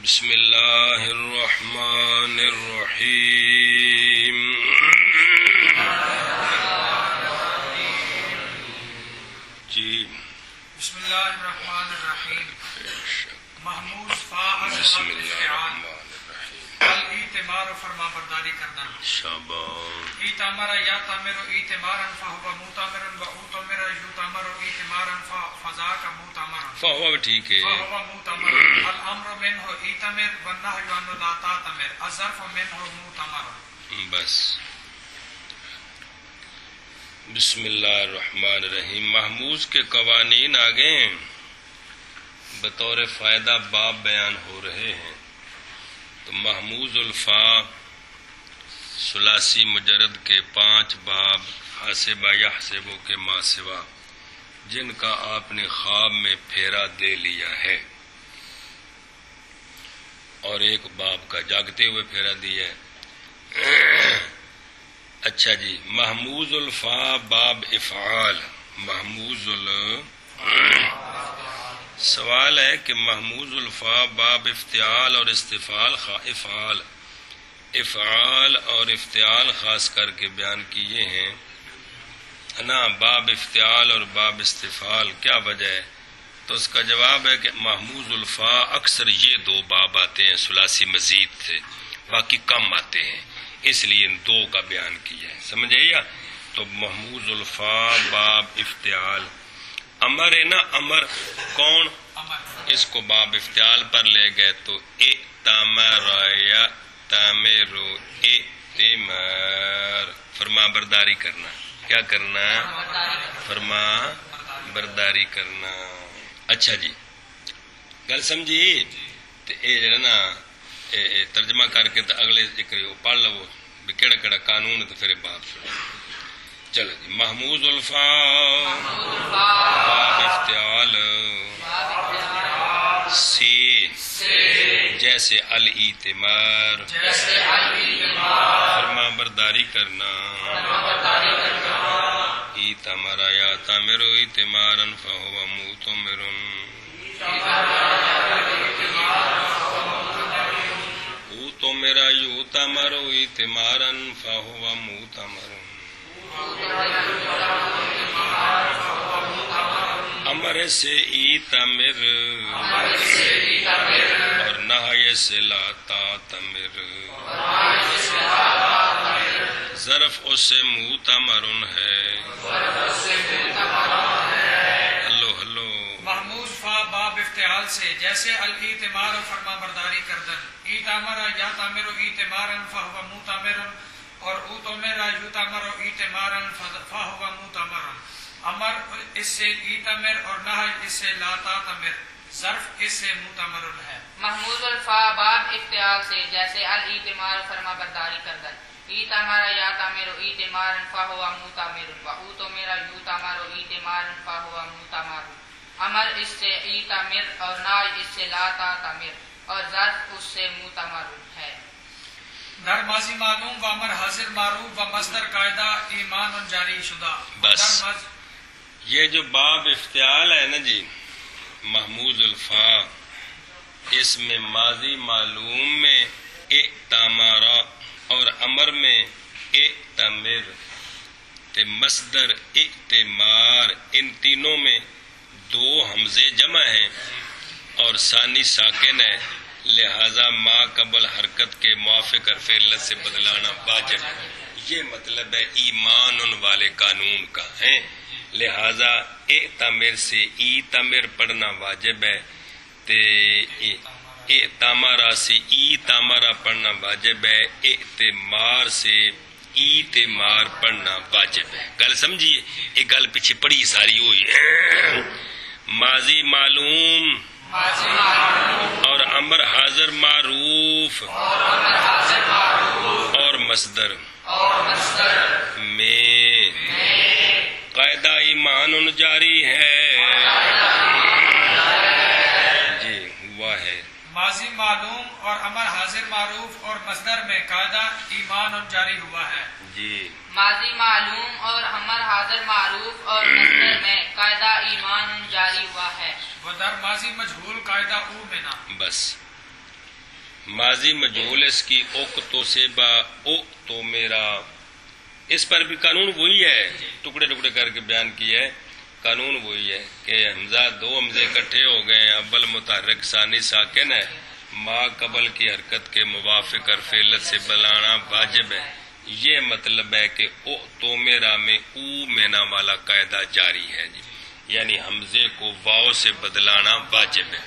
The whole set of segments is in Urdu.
بسم اللہ الرحمن الرحیم جی بسم اللہ الرحمن الرحیم محمود فاعل بسم اللہ الرحمن الرحیم الاعتمار فرما برداری کرنا شاباش ایتامر یا تامر اعتمارا فهو مؤتمر و اوتمر یؤتمر اعتمارا فذاک مؤتمر فہو ٹھیک ہے فهو مؤتمر الامر منه ایتمر والنهی عنه لا تعتمر الظرف منه مؤتمر بس بسم اللہ الرحمن الرحیم محموز کے قوانین آگے بطور فائدہ باب بیان ہو رہے ہیں تو محموز الفا ثلاثی مجرد کے 5 باب حاسبہ یحسبو کے ما سوا جن کا آپ نے خواب میں پھیرا دے لیا ہے اور ایک باب کا جاگتے ہوئے پھیرا دیا ہے. اچھا جی محموز الفا باب افعال محموز سوال ہے کہ محموز الفا باب افتعال اور استفعال افعال اور افتعال خاص کر کے بیان کیے ہیں نا. باب افتعال اور باب استفعال کیا وجہ ہے؟ تو اس کا جواب ہے کہ محموز الفا اکثر یہ 2 باب آتے ہیں ثلاثی مزید سے، باقی کم آتے ہیں، اس لیے ان 2 کا بیان کیا ہے. سمجھے یا؟ تو محموز الفا باب افتعال امر ہے نا، امر کون؟ اس کو باب افتعال پر لے گئے تو ائتمر یا تامرو ائتمار فرما برداری کرنا. کیا کرنا؟ فرما برداری کرنا. اچھا جی گل سمجھی؟ تے اے جڑا نا ترجمہ کر کے اگلے ذکر پڑھ لو بھی کیڑا کیڑا قانون تو پھر باب سنو. چلو جی محموز الفا باب افتعال سے جیسے الاعتمار فرما برداری کرنا. ایتمر یا تامر اعتمارا فهو مؤتمر اوتمر یؤتمر اعتمارا فهو مؤتمر. امر سے ایتمر اور نہی سے لا تعتمر. ظرف اس سے مؤتمر ہے. ہلو محمود فا باب افتعال سے جیسے الاعتمار فرما برداری کردن، ایتامر یا تامر اعتمارا فهو مؤتمر اور اوتمر یؤتمر اعتمارا فهو مؤتمر. امر اس سے ایتمر اور نہی اس سے لا تعتمر، ظرف اس سے مؤتمر ہے. محمود الفا باب افتعال سے جیسے الاعتمار فرما برداری کردن، ایتمر یا تامر اعتمارا فهو مؤتمر و اوتمر یؤتمر اعتمارا فهو مؤتمر. امر اس سے ایتمر اور نہی اس سے لا تعتمر اور ظرف اس سے مؤتمر ہے. در ماضی معلوم و امر حاضر معروف و مصدر قاعدہ ایمان جاری شدہ. بس یہ جو باب افتعال ہے نا جی محموز الفا، اس میں ماضی معلوم میں ائتمارا اور امر میں ائتمر تے مصدر ائتمار، ان تینوں میں 2 حمزے جمع ہیں اور ثانی ساکن ہے، لہذا ما قبل حرکت کے موافق حرف علت سے بدلانا واجب. یہ مطلب ہے ایمان والے قانون کا ہے. لہذا ائتمر سے ایتمر پڑھنا واجب ہے، تے ائتمارا سے ایتمارا پڑھنا واجب ہے، ائتمار سے ایتمار پڑھنا واجب ہے. گل سمجھیے؟ یہ گل پیچھے پڑھی ساری ہوئی ہے. ماضی معلوم اور امر حاضر معروف اور مصدر میں قاعدہ ایمان جاری ہے. جی ہوا ہے. ماضی معلوم اور امر حاضر معروف اور مصدر میں قاعدہ ایمان جاری ہوا ہے. جی ماضی معلوم اور امر حاضر معروف اور مصدر میں قاعدہ ایمان جاری ہوا ہے. و در ماضی مجہول قاعدہ او میں نا. بس ماضی مجہول اس کی اوقتو سے با او تو میرا، اس پر بھی قانون وہی ہے، ٹکڑے ٹکڑے کر کے بیان کیا ہے۔ قانون وہی ہے کہ حمزہ دو حمزے اکٹھے ہو گئے ہیں، اول متحرک ثانی ساکن ہے، ما قبل کی حرکت کے موافق حرف علت سے بلانا واجب ہے۔ یہ مطلب ہے کہ او تو میرا میں او مینا والا قاعدہ جاری ہے جی، یعنی حمزے کو واو سے بدلانا واجب ہے۔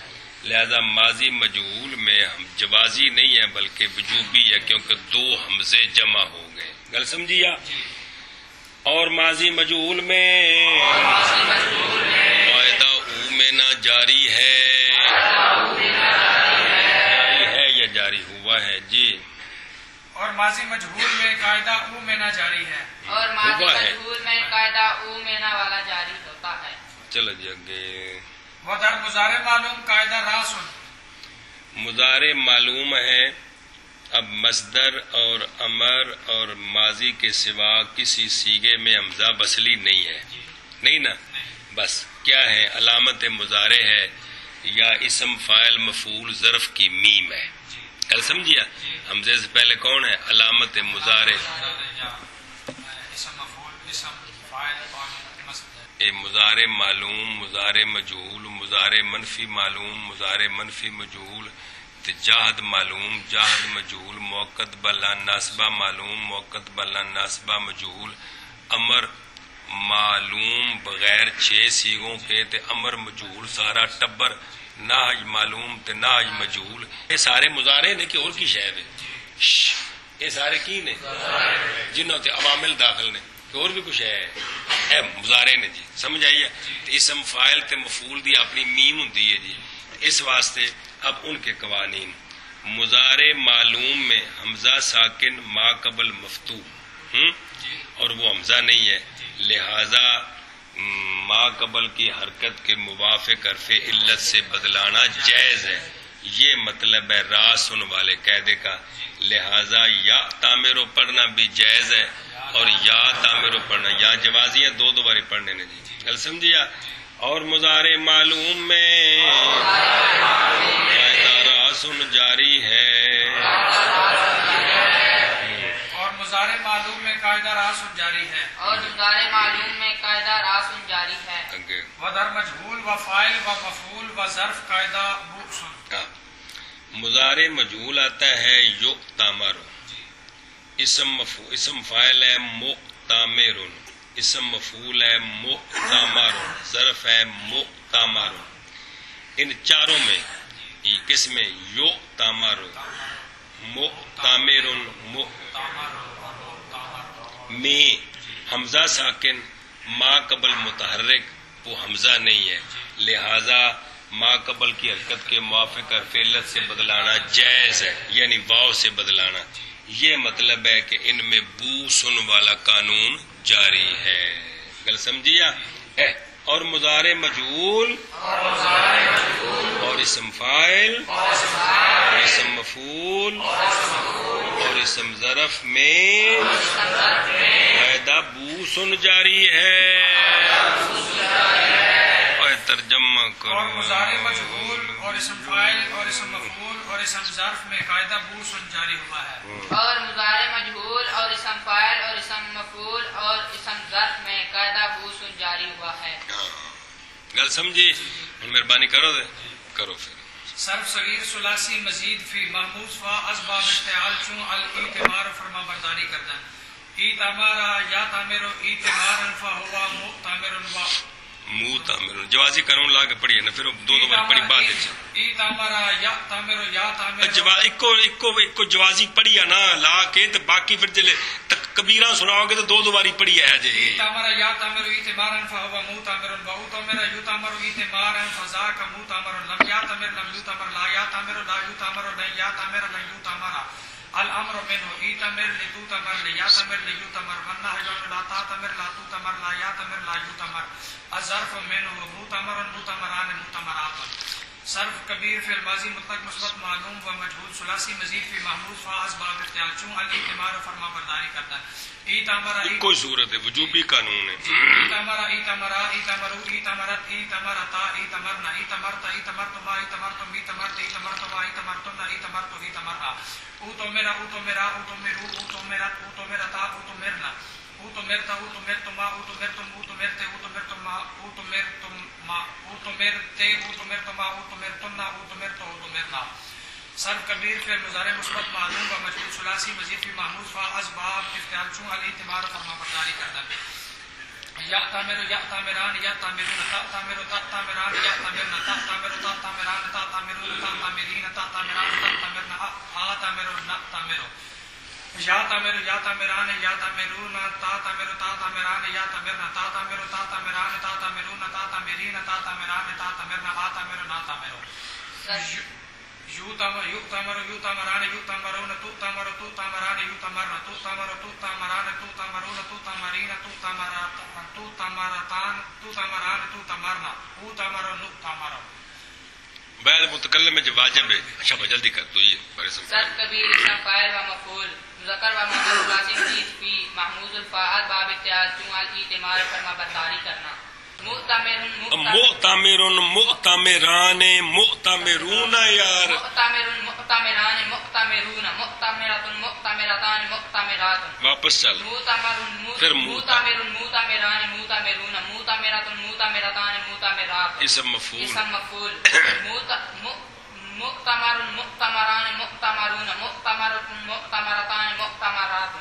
لہذا ماضی مجہول میں جوازی نہیں ہے بلکہ وجوبی ہے، کیونکہ دو حمزے جمع ہو گئے۔ گل سمجھیا؟ اور ماضی مجہول میں قاعدہ او میں نہ جاری ہے، جاری ہے یا جاری ہوا ہے جی؟ اور ماضی مجہول میں قاعدہ او میں نہ جاری ہے، اور ماضی مجہول میں قاعدہ او مینا والا جاری ہوتا ہے۔ چلو جی آگے۔ ودر مضارع معلوم قاعدہ راسن، مضارع معلوم ہے، اب مصدر اور امر اور ماضی کے سوا کسی صیغے میں حمزہ وصلی نہیں ہے، نہیں نا؟ بس کیا ہے؟ علامت مضارع ہے یا اسم فاعل مفعول ظرف کی میم ہے۔ کل سمجھیا؟ حمزے سے پہلے کون ہے؟ علامت مضارع، مضارع معلوم، مضارع مجہول، مضارع منفی معلوم، مضارع منفی مجہول، جاہد معلوم، جاہد مجہول، موقت بلا ناسبہ معلوم، موقت بلا ناسبہ مجہول، امر معلوم بغیر 6 صیغوں کے تے امر مجہول سارا ٹبر، نہج معلوم تے نہج مجہول۔ یہ سارے مضارع نے کہ اور کی شاید ہے؟ یہ سارے کی نے جنہوں تے عوامل داخل نے کہ اور بھی کچھ ہے؟ اے مضارع نے جی، سمجھ آئی ہے؟ اسم فاعل تے مفعول دی اپنی میم ہوندی ہے جی، اس واسطے اب ان کے قوانین۔ مضارع معلوم میں حمزہ ساکن ما قبل مفتوح، اور وہ حمزہ نہیں ہے، لہذا ما قبل کی حرکت کے موافق حرف علت سے بدلانا جائز ہے۔ یہ مطلب ہے راسن والے قاعدے کا، لہذا یا تعمیرو پڑھنا بھی جائز ہے اور یا تعمیرو پڑھنا، یا جوازیاں دو باری پڑھنے نے جی، کل سمجھیا؟ اور مضارع معلوم میں قاعدہ راسن جاری ہے، اور مضارع معلوم میں قاعدہ راسن جاری ہے، اور مضارع معلوم میں قاعدہ راسن جاری ہے۔ ودر مجہول و فاعل و مفعول و ظرف قاعدہ بوسن۔ مضارع مجہول آتا ہے یو تامر، اسم فاعل ہے مؤتمر، اسم مفعول ہے مؤتمر، ظرف ہے مؤتمر۔ ان چاروں میں کس میں؟ یو تامر، مؤتمر، میں حمزہ ساکن ما قبل متحرک، وہ حمزہ نہیں ہے، لہذا ما قبل کی حرکت کے موافق حرف علت سے بدلانا جائز ہے، یعنی واو سے بدلانا۔ یہ مطلب ہے کہ ان میں بو سن والا قانون جاری ہے۔ گل سمجھیا؟ اور مضارع مجہول اور اسم فاعل اور اسم مفعول اور اسم ظرف میں قاعدہ بو سن جاری ہے۔ ترجمہ کرو۔ اور مضارع مجہول اور اسم فاعل اور اسم مفعول اور اسم ظرف میں قاعدہ بوسن جاری ہوا ہے، اور مضارع مجہول اور اسم فاعل اور اسم مفعول اور اسم ظرف میں قاعدہ بوسن جاری ہوا ہے۔ گل سمجھی؟ مہربانی کرو دے کرو پھر۔ صرف صغیر ثلاثی مزید فی محمود فا اسباب اشتعال چون الاعتمار فرما برداری کردن، ایتمارا یا تعمیرو ایتمارا فہوا مؤتمر و منہ تعمیر جوازی کروں لا کے پڑھی ہے نا، پھر دو بار پڑھی بعد ایک جوازی پڑھی ہے نا لا کے، تو باقی پھر جلے کبیرہ سناؤ گے تو دو باری پڑھی ہے جی۔ یا تعمیر ایتمارا فہوا مؤتمر و اوتمر یتمر ایتمارا فذاک مؤتمر، لم یاتمر لم یتمر، لا یاتمر لا یتمر، لن یاتمر لن یتمر، الامر منه ایتمر لتوتمر لیاتمر لیتمر، والنهی لا تاتمر لا توتمر، لا یاتمر لا یتمر، الظرف منه مؤتمر مؤتمران مؤتمرات۔ صرف کبیر فی الماضی مطلق مثبت معلوم و مجهول ثلاثی مزید فی محمود فا اسباب اختیار چون الاعتمار و فرما برداری کرتا ہے ایتامرا کوئی صورت ہے وجوبی قانون ہے ایتامرا ایتامرا ایتامرو ایتامرت ایتامرتا ایتامرنا ایتامرتا ایتامرتما ایتامرتم ایتامرت ایتامرتما ایتامرتنا ایتامرتو ایتامرا اوتومیرا اوتومیرا اوتومیرو اوتومیرت اوتومیرتا اوتومیرنا اوتومیرتا اوتومیرتما اوتومیرتم اوتومیرتے اوتومیرتما اوتومیرتما اوتومیرتے اوتومیرتما اوتومیرتنا اوتومیرتو اوتومیرنا صرف کبیر فعل مضارع مثبت معلوم و مجهول ثلاثی مزید فی محمود فا اسباب اختیار چون الاعتبار فرما برداری کردن یأتمر یأتمران یأتمرون تأتمر تأتمران یأتمرن تأتمر تأتمران تأتمرون تأتمرین تأتمران تأتمرن آتمر نأتمر یأتمر یأتمران یأتمرون تأتمر تأتمران یأتمرن تأتمر تأتمران تأتمرون تأتمرین تأتمران تأتمرن آتمر نأتمر یؤتمر یؤتمر یؤتمران یؤتمرون تؤتمر تؤتمران یؤتمرن تؤتمر تؤتمران تؤتمرون تؤتمرین تؤتمرتان تؤتمران تؤتمرنا اوتمر نؤتمر بعد متکلم میں جو واجب ہے اچھا جلدی کر دو یہ بڑے سمجھ صرف کبیر اسم فاعل و مفعول مذکر و مؤنث ثلاثی مزید فی محمود الفاعل باب اختیار چون الاعتمار فرما برداری کرنا مؤتمر مؤتمران مؤتمرون یار مؤتمر مؤتمران مؤتمرون مؤتمرۃ مؤتمرتان مؤتمرات واپس چل پھر مؤتمر مؤتمران مؤتمرون مؤتمرۃ مؤتمرتان مؤتمرات اسم مفعول مؤتمر مؤتمران مؤتمرون مؤتمرۃ مؤتمرتان مؤتمرات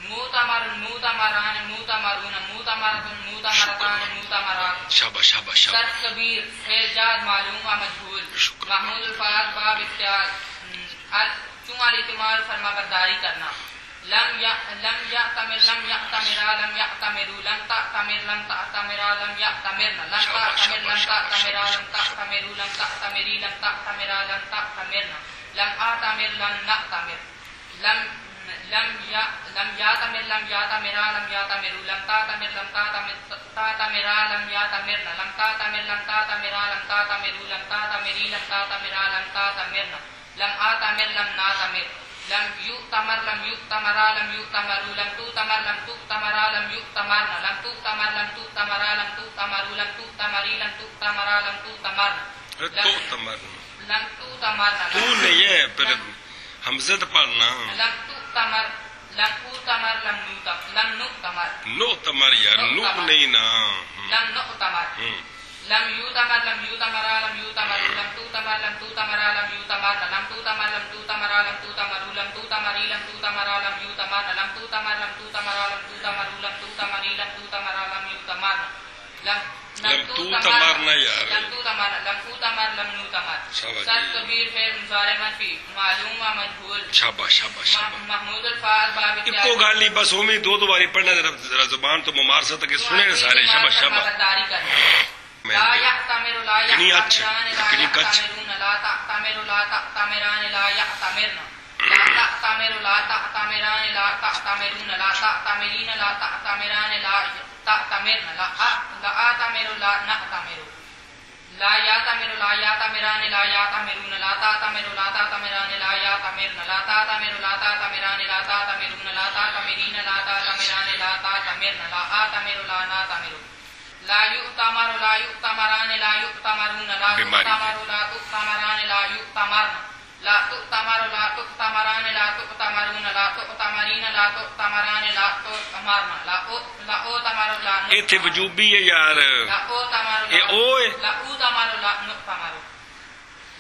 مؤتمر مؤتمران مؤتمرون مؤتمرۃ مؤتمرتان مؤتمرات شاباش شاباش صرف کبیر فعل جاد معلوم و مجهول محمود الفاظ باب اختیار چون الاعتمار فرما برداری کرنا لم یأتمر لم یأتمرا لم یأتمروا لم تأتمر لم تأتمرا لم یأتمرن لم تأتمر لم تأتمرا لم تأتمروا لم تأتمری لم تأتمرا لم تأتمرن لم آتمر لم نأتمر لم یاتمر لم یاتمرا لم یاتمروا لم تاتمر لم تاتمرا لم یاتمرن لم تاتمر لم تاتمرا لم تاتمروا لم تاتمری لم تاتمرا لم تاتمرن لم آتمر لم ناتمر لم یؤتمر لم یؤتمرا لم یؤتمروا لم تؤتمر لم تؤتمرا لم یؤتمرن لم تؤتمر لم تؤتمرا لم تؤتمروا لم تؤتمری لم تؤتمرا لم تؤتمرن لم تؤتمرن تو نہیں ہے پھر حمزہ پڑھنا لم تؤتمر لم اوتمر لم نؤتمر نؤتمر یار نو نہیں نا لم نؤتمر لم یؤتمر لم یؤتمرا لم یؤتمروا لم تؤتمر لم تؤتمرا لم یؤتمرن لم تؤتمر لم تؤتمرا لم تؤتمروا لم تؤتمری لم تؤتمرا لم یؤتمرن لم تؤتمر لم تؤتمرا لم تؤتمروا لم تؤتمری لم تؤتمرا لم یؤتمرن لم تؤتمرن یار لم تؤتمر لم اوتمر لم نؤتمر صرف کبیر فعل مضارع منفی معلوم و مجهول شاباش شاباش محمود الفاظ باب اختیار کو گالی بس ہومی دو باری پڑھنا ذرا زبان تو ممارست تک سنے سارے شاباش شاباش لا يأتمر لا يأتمران لا يأتمرون لا تأتمر لا تأتمران لا يأتمرن لا تأتمر لا تأتمران لا تأتمرون لا تأتمرین لا تأتمران لا تأتمرن لا آتمر لا نأتمر لا يأتمر لا يأتمران لا يأتمرون لا تأتمر لا تأتمران لا يأتمرن لا تأتمر لا تأتمران لا تأتمرون لا تأتمرین لا تأتمران لا تأتمرن لا آتمر لا نأتمر لا يؤتمر لا يؤتمران لا يؤتمرون لا تؤتمر لا تؤتمران لا يؤتمرن لا تؤتمر لا تؤتمران لا تؤتمرون لا تؤتمرین لا تؤتمران لا تؤتمرن لا اوتمر لا ایتھے وجوبی ہے یار لا اوتمر اے اوئے لا اوتمر لا نؤتمر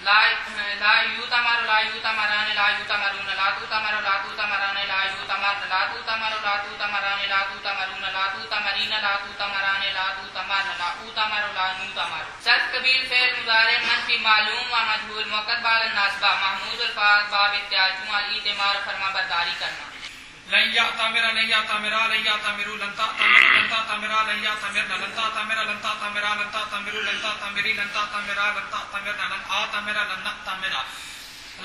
لا یؤتمر لا یؤتمران لا یؤتمرون لا تؤتمر لا تؤتمران لا یؤتمرن لا تؤتمر لا تؤتمران لا تؤتمرون لا تؤتمرین لا تؤتمران لا تؤتمرن لا اوتمر لا نؤتمر صرف کبیر فعل مضارع منفی معلوم و مجهول موقت بعد الناسبہ محمود الفاظ باب اختیار چون الاعتمار فرما برداری کرنا لن یأتمر لن یأتمرا لن یأتمروا لن تأتمر لن تأتمرا لن یأتمرن لن تأتمر لن تأتمرا لن تأتمروا لن تأتمری لن تأتمرا لن تأتمرن لن آتمر لن نأتمرا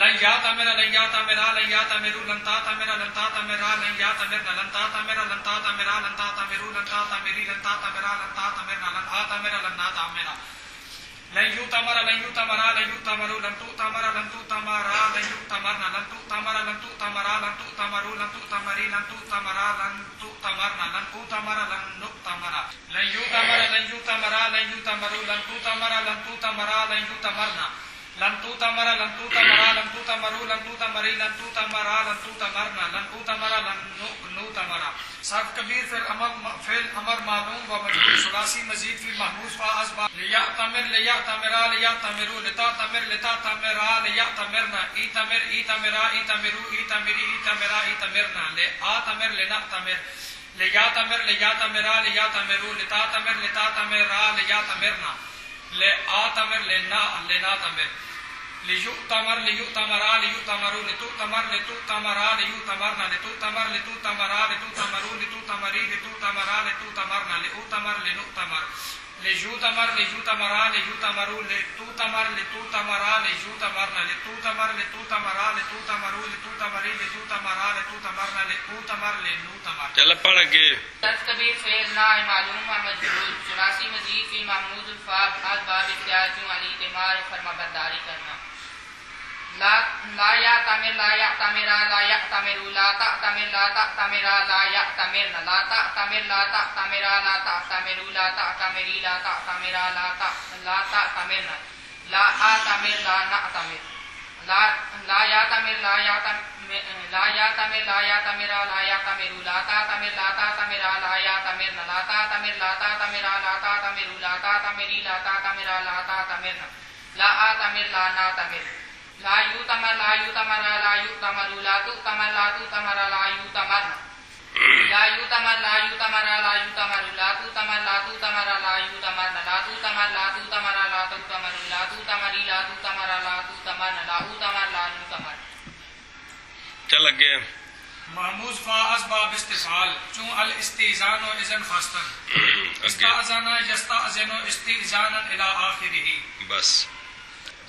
لن یأتمر لن یأتمرا لن یأتمروا لن تأتمر لن تأتمرا لن یأتمرن لن تأتمر لن تأتمرا لن تأتمروا لن تأتمری لن تأتمرا لن تأتمرن لن آتمر لن نأتمرا لن يؤتمر لن يؤتمرا لن يؤتمروا لن تؤتمر لن تؤتمرا لن يؤتمرنا لن تؤتمر لن تؤتمرا لن تؤتمروا لن تؤتمري لن تؤتمرا لن تؤتمرنا لن تؤتمر لن نؤتمرا لن يؤتمر لن يؤتمرا لن يؤتمروا لن تؤتمر لن تؤتمرا لن يؤتمرنا لن تؤتمر لن تؤتمرا لن تؤتمروا لن تؤتمري لن تؤتمرا لن تؤتمرنا لن تؤتمر لن نؤتمرا صرف کبیر فعل امر معلوم و مجهول ثلاثی مزید فی محموز فا اسباب لیعتمر لیعتمرا لیعتمروا لتعتمر لتعتمرا لیعتمرنا ایتمر ایتمرا ایتمروا ایتمری ایتمرا ایتمرنا لآتمر لنعتمر لیعتمر لیعتمرا لیعتمروا لتعتمر لتعتمرا لیعتمرنا لآتمر لنعتمر لیؤتمر لیؤتمرا لیؤتمروا لتؤتمر لتؤتمرا لیؤتمرنا لتؤتمر لتؤتمرا لتؤتمروا لتؤتمری لتؤتمرا لتؤتمرنا لؤتمر لنؤتمر لیؤتمر لیؤتمرا لیؤتمروا لتؤتمر لتؤتمرا لیؤتمرنا لتؤتمر لتؤتمرا لتؤتمروا لتؤتمری لتؤتمرا لتؤتمرنا لؤتمر لنؤتمر. چل پڑھ کے صرف کبیر فعل نائب معلوم و مجهول ثلاثی مزید فی محمود الفاظ اسباب اختیار کیوں علی اعتمار و فرما برداری کرنا. لا یعتمر لا یعتمرا لا یعتمروا لا تعتمر لا تعتمرا لا یعتمرنا لا تعتمر لا تعتمرا لا تعتمروا لا تعتمری لا تعتمرا لا تعتمرنا لا آتمر لا نعتمر لا یعتمر لا یعتمر لا یعتمرا لا یعتمروا لا تعتمر لا تعتمرا لا یعتمرنا لا تعتمر لا تعتمرا لا تعتمروا لا تعتمری لا تعتمرا لا تعتمرنا لا آتمر لا نعتمر لا یؤتمر لا یؤتمرا لا یؤتمروا لا تؤتمر لا تؤتمرا لا یؤتمرنا لا یؤتمر لا یؤتمرا لا یؤتمروا لا تؤتمر لا تؤتمرا لا یؤتمرنا لا تؤتمر لا تؤتمرا لا تؤتمروا لا تؤتمری لا تؤتمرا لا تؤتمرنا لا اوتمر لا نؤتمر. چل اگے محموز فا اسباب استفعال چون الاستئذان و اذن خاصتن استاذن یستاذن استئذانا الی آخرہ. بس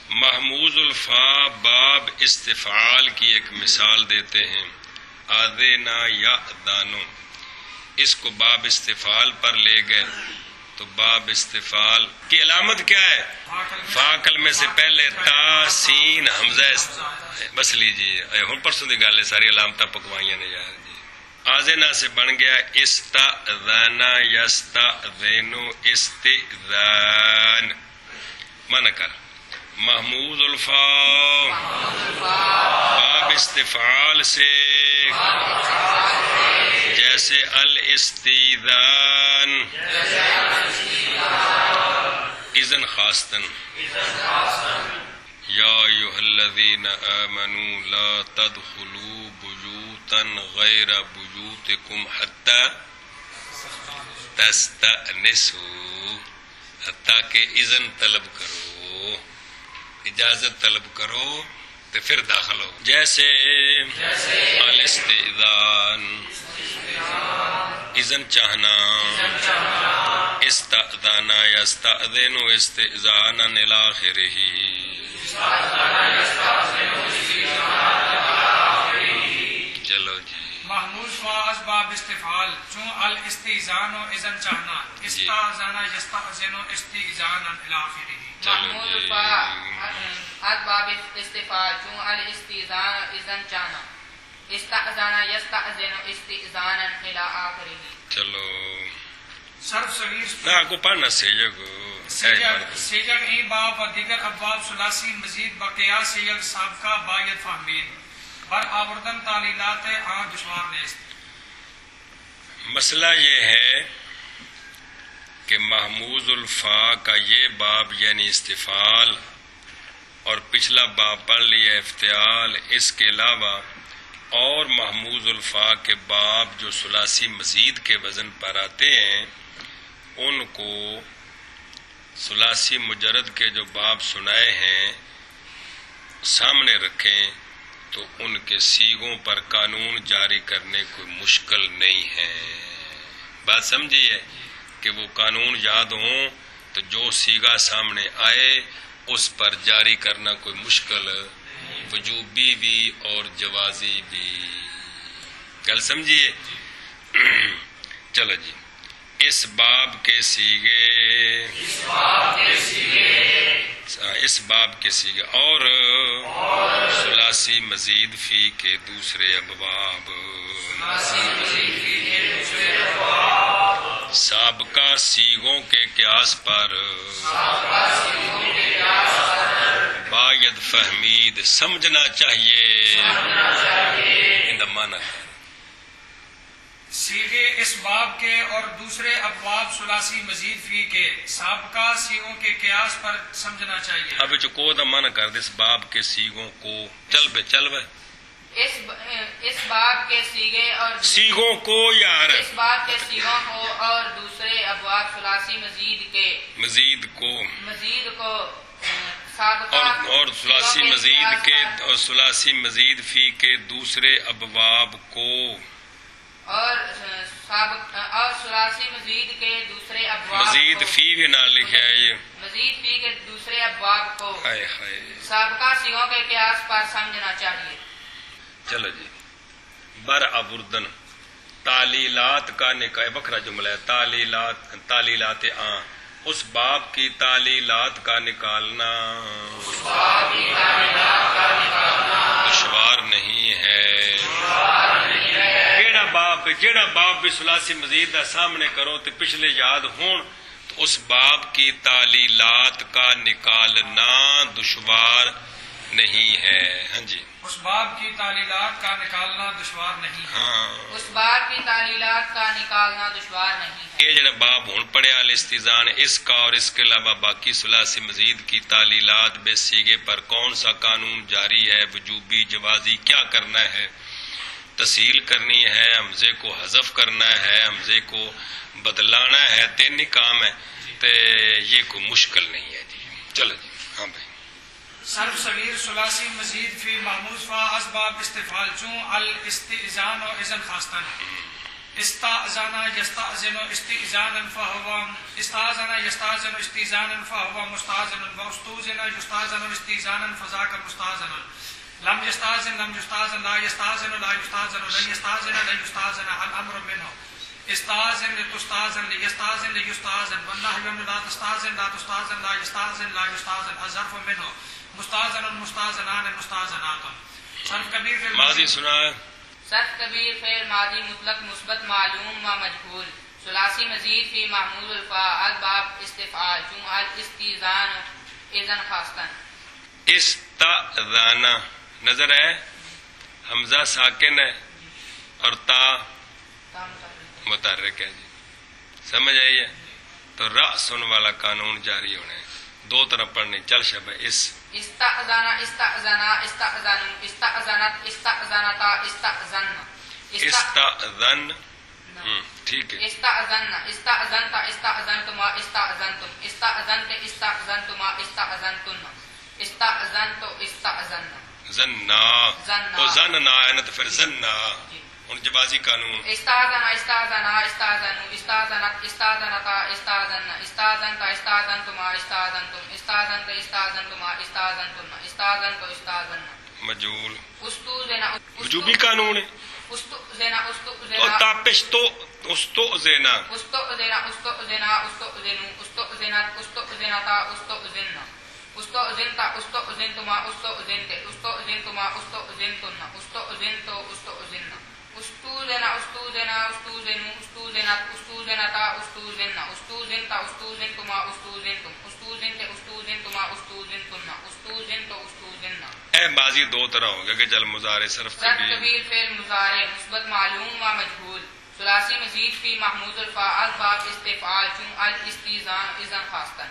محموز الفا باب استفعال کی ایک مثال دیتے ہیں. آذینا یا دانو، اس کو باب استفعال پر لے گئے تو باب استفعال کی علامت کیا ہے؟ فا کلمے سے پہلے تا سین حمزہ بس لیجیے. ہن پرسوں دی گل ہے، ساری علامتاں پکوائیاں نے یار جی. آذینا سے بن گیا استاذنا یستاذنو استئذان. من کر محمود الفا باب استفعال سے جیسے الاستئذان اذن خاصتن یا ایھا الذین آمنوا لا تدخلوا بیوتا غیر بیوتکم حتی تستأنسوا، حتیٰ کہ اذن طلب کرو، اجازت طلب کرو تو پھر داخل ہو. جیسے الاستئذان اذن چاہنا، استأذانا یستأذن استئذانا الی آخرہ. چلو جی. محموز فا اسباب استفعال چون الاستئذان و اذن چاہنا استاذن یستاذن استئذانا الی آخرہ. محمود الفاء اسباب استفعال چون الاستئذان اذن چاہنا استأذن یستأذن استئذانا الی آخرہ. چلو صرف صغیر نہ کو پڑھنا سیجگ سیجگ این باب و دیگر ابواب ثلاثی مزید بقیہ سیجگ سابقہ باید فہمید بر آوردن تعلیلات آن دشوار نیست. مسئلہ یہ ہے کہ محموز الفا کا یہ باب یعنی استفعال اور پچھلا باب پڑھ لیا افتعال، اس کے علاوہ اور محموز الفا کے باب جو ثلاثی مزید کے وزن پر آتے ہیں ان کو ثلاثی مجرد کے جو باب سنائے ہیں سامنے رکھیں تو ان کے سیغوں پر قانون جاری کرنے کوئی مشکل نہیں ہے. بات سمجھیے کہ وہ قانون یاد ہوں تو جو سیغہ سامنے آئے اس پر جاری کرنا کوئی مشکل، وجوبی بھی اور جوازی بھی. کل سمجھیے. چلو جی. اس باب کے سیغے اس باب کے سیغے اور ثلاثی مزید فی کے دوسرے ابواب سابقہ سیغوں کے قیاس پر باید فہمید سمجھنا چاہیے سیغے اس باب کے اور دوسرے ابواب ثلاثی مزید فی کے سابقہ سیغوں کے قیاس پر سمجھنا چاہیے. اب جو کو دا معنی کر دے اس باب کے سیغوں کو چل بے اس باب کے سیغے اور سیغوں کو یار اس باب کے سیغوں کو اور دوسرے ابواب ثلاثی مزید کو سابقہ اور ثلاثی مزید کے اور ثلاثی مزید فی کے دوسرے ابواب کو اور ثلاثی مزید کے دوسرے ابواب مزید فی بھی نہ لکھا ہے یہ مزید فی کے دوسرے ابواب کو ہائے ہائے سابقہ سیغوں کے قیاس پر سمجھنا چاہیے. چلو جی برابردن تعلیلات کا نکاح بکرا جملہ ہے تعلیلات اس باب کی تعلیلات کا نکالنا دشوار نہیں ہے. جیڑا باب بھی ثلاثی مزید دا سامنے کرو تو پچھلے یاد ہون تو اس باب کی تعلیلات کا نکالنا دشوار نہیں ہے. ہاں جی اس باب کی تعلیلات کا نکالنا دشوار نہیں ہے. ہاں اس باب کی تعلیلات کا نکالنا دشوار نہیں ہے. یہ جڑا باب ہوں پڑھیا الاستئذان اس کا اور اس کے علاوہ باقی ثلاثی مزید کی تعلیلات بے سیغے پر کون سا قانون جاری ہے وجوبی جوازی کیا کرنا ہے تسہیل کرنی ہے حمزے کو حذف کرنا ہے حمزے کو بدلانا ہے تین کام ہے تو یہ کوئی مشکل نہیں ہے جی. چلو جی ہاں بھائی صرف صغیر ثلاثی مزید فی محمود فا اسباب استفعال چون الاستئذان و اذن خواستن استأذن یستأذن استئذانا فهو استأذن یستأذن استئذانا فهو مستأذن و استؤذن یستأذن استئذانا فذاك مستأذن لم يستأذن لا يستأذن لن يستأذن الامر منه استأذن لتستأذن ليستأذن ليستأذن والنهي لا تستأذن لا يستأذن الظرف منه مستأذن مستأذنان مستأذنات. صرف کبیر فعل ماضی سنا ہے صرف کبیر فعل ماضی مطلق مثبت معلوم و مجهول ثلاثی مزید فی محمود الفاء الباب استفعال چون الاستئذان اذن خواستن استأذن نظر ہے حمزہ ساکن ہے اور تا متحرک ہے جی سمجھ آئی ہے تو رأسن والا قانون جاری ہونا ہے دو طرف پڑھنے چل شب استأذن استأذنا استأذن استأذنت استأذنتا استأذن استأذن ٹھیک ہے استأذن استأذنتا استأذنتما استأذنتم استأذنت استأذنتما استأذنتن استأذنت استأذن زننا وہ زننا ہے نا تو پھر زننا ان جبازی قانون استاذن استاذنا استاذن استاذنت استاذنتا استاذن استاذنت استاذنتما استاذنتم استاذنت استاذنتما استاذنتن استاذنت استاذن مجهول استوذن وجوبی قانون ہے استوذن استوذن اور تاپش تو استوذن استوذن استوذن استوذن استوذنت استوذنتا استوذن استؤذنت استؤذنتما استؤذنت استؤذنتما استؤذنتن استؤذنت استؤذن استوذن استوذن استوذن استوذنت استوذنتا استوذن استوذنت استوذنتما استوذنتم استوذنت استوذنتما استوذنتن استوذنت استوذن. اے ماضی دو طرح ہو گیا کہ چل مضارع صرف کبیر فعل مضارع مثبت معلوم و مجهول ثلاثی مزید فی محمود الفاء الباب استفعال چون الاستئذان اذن خواستن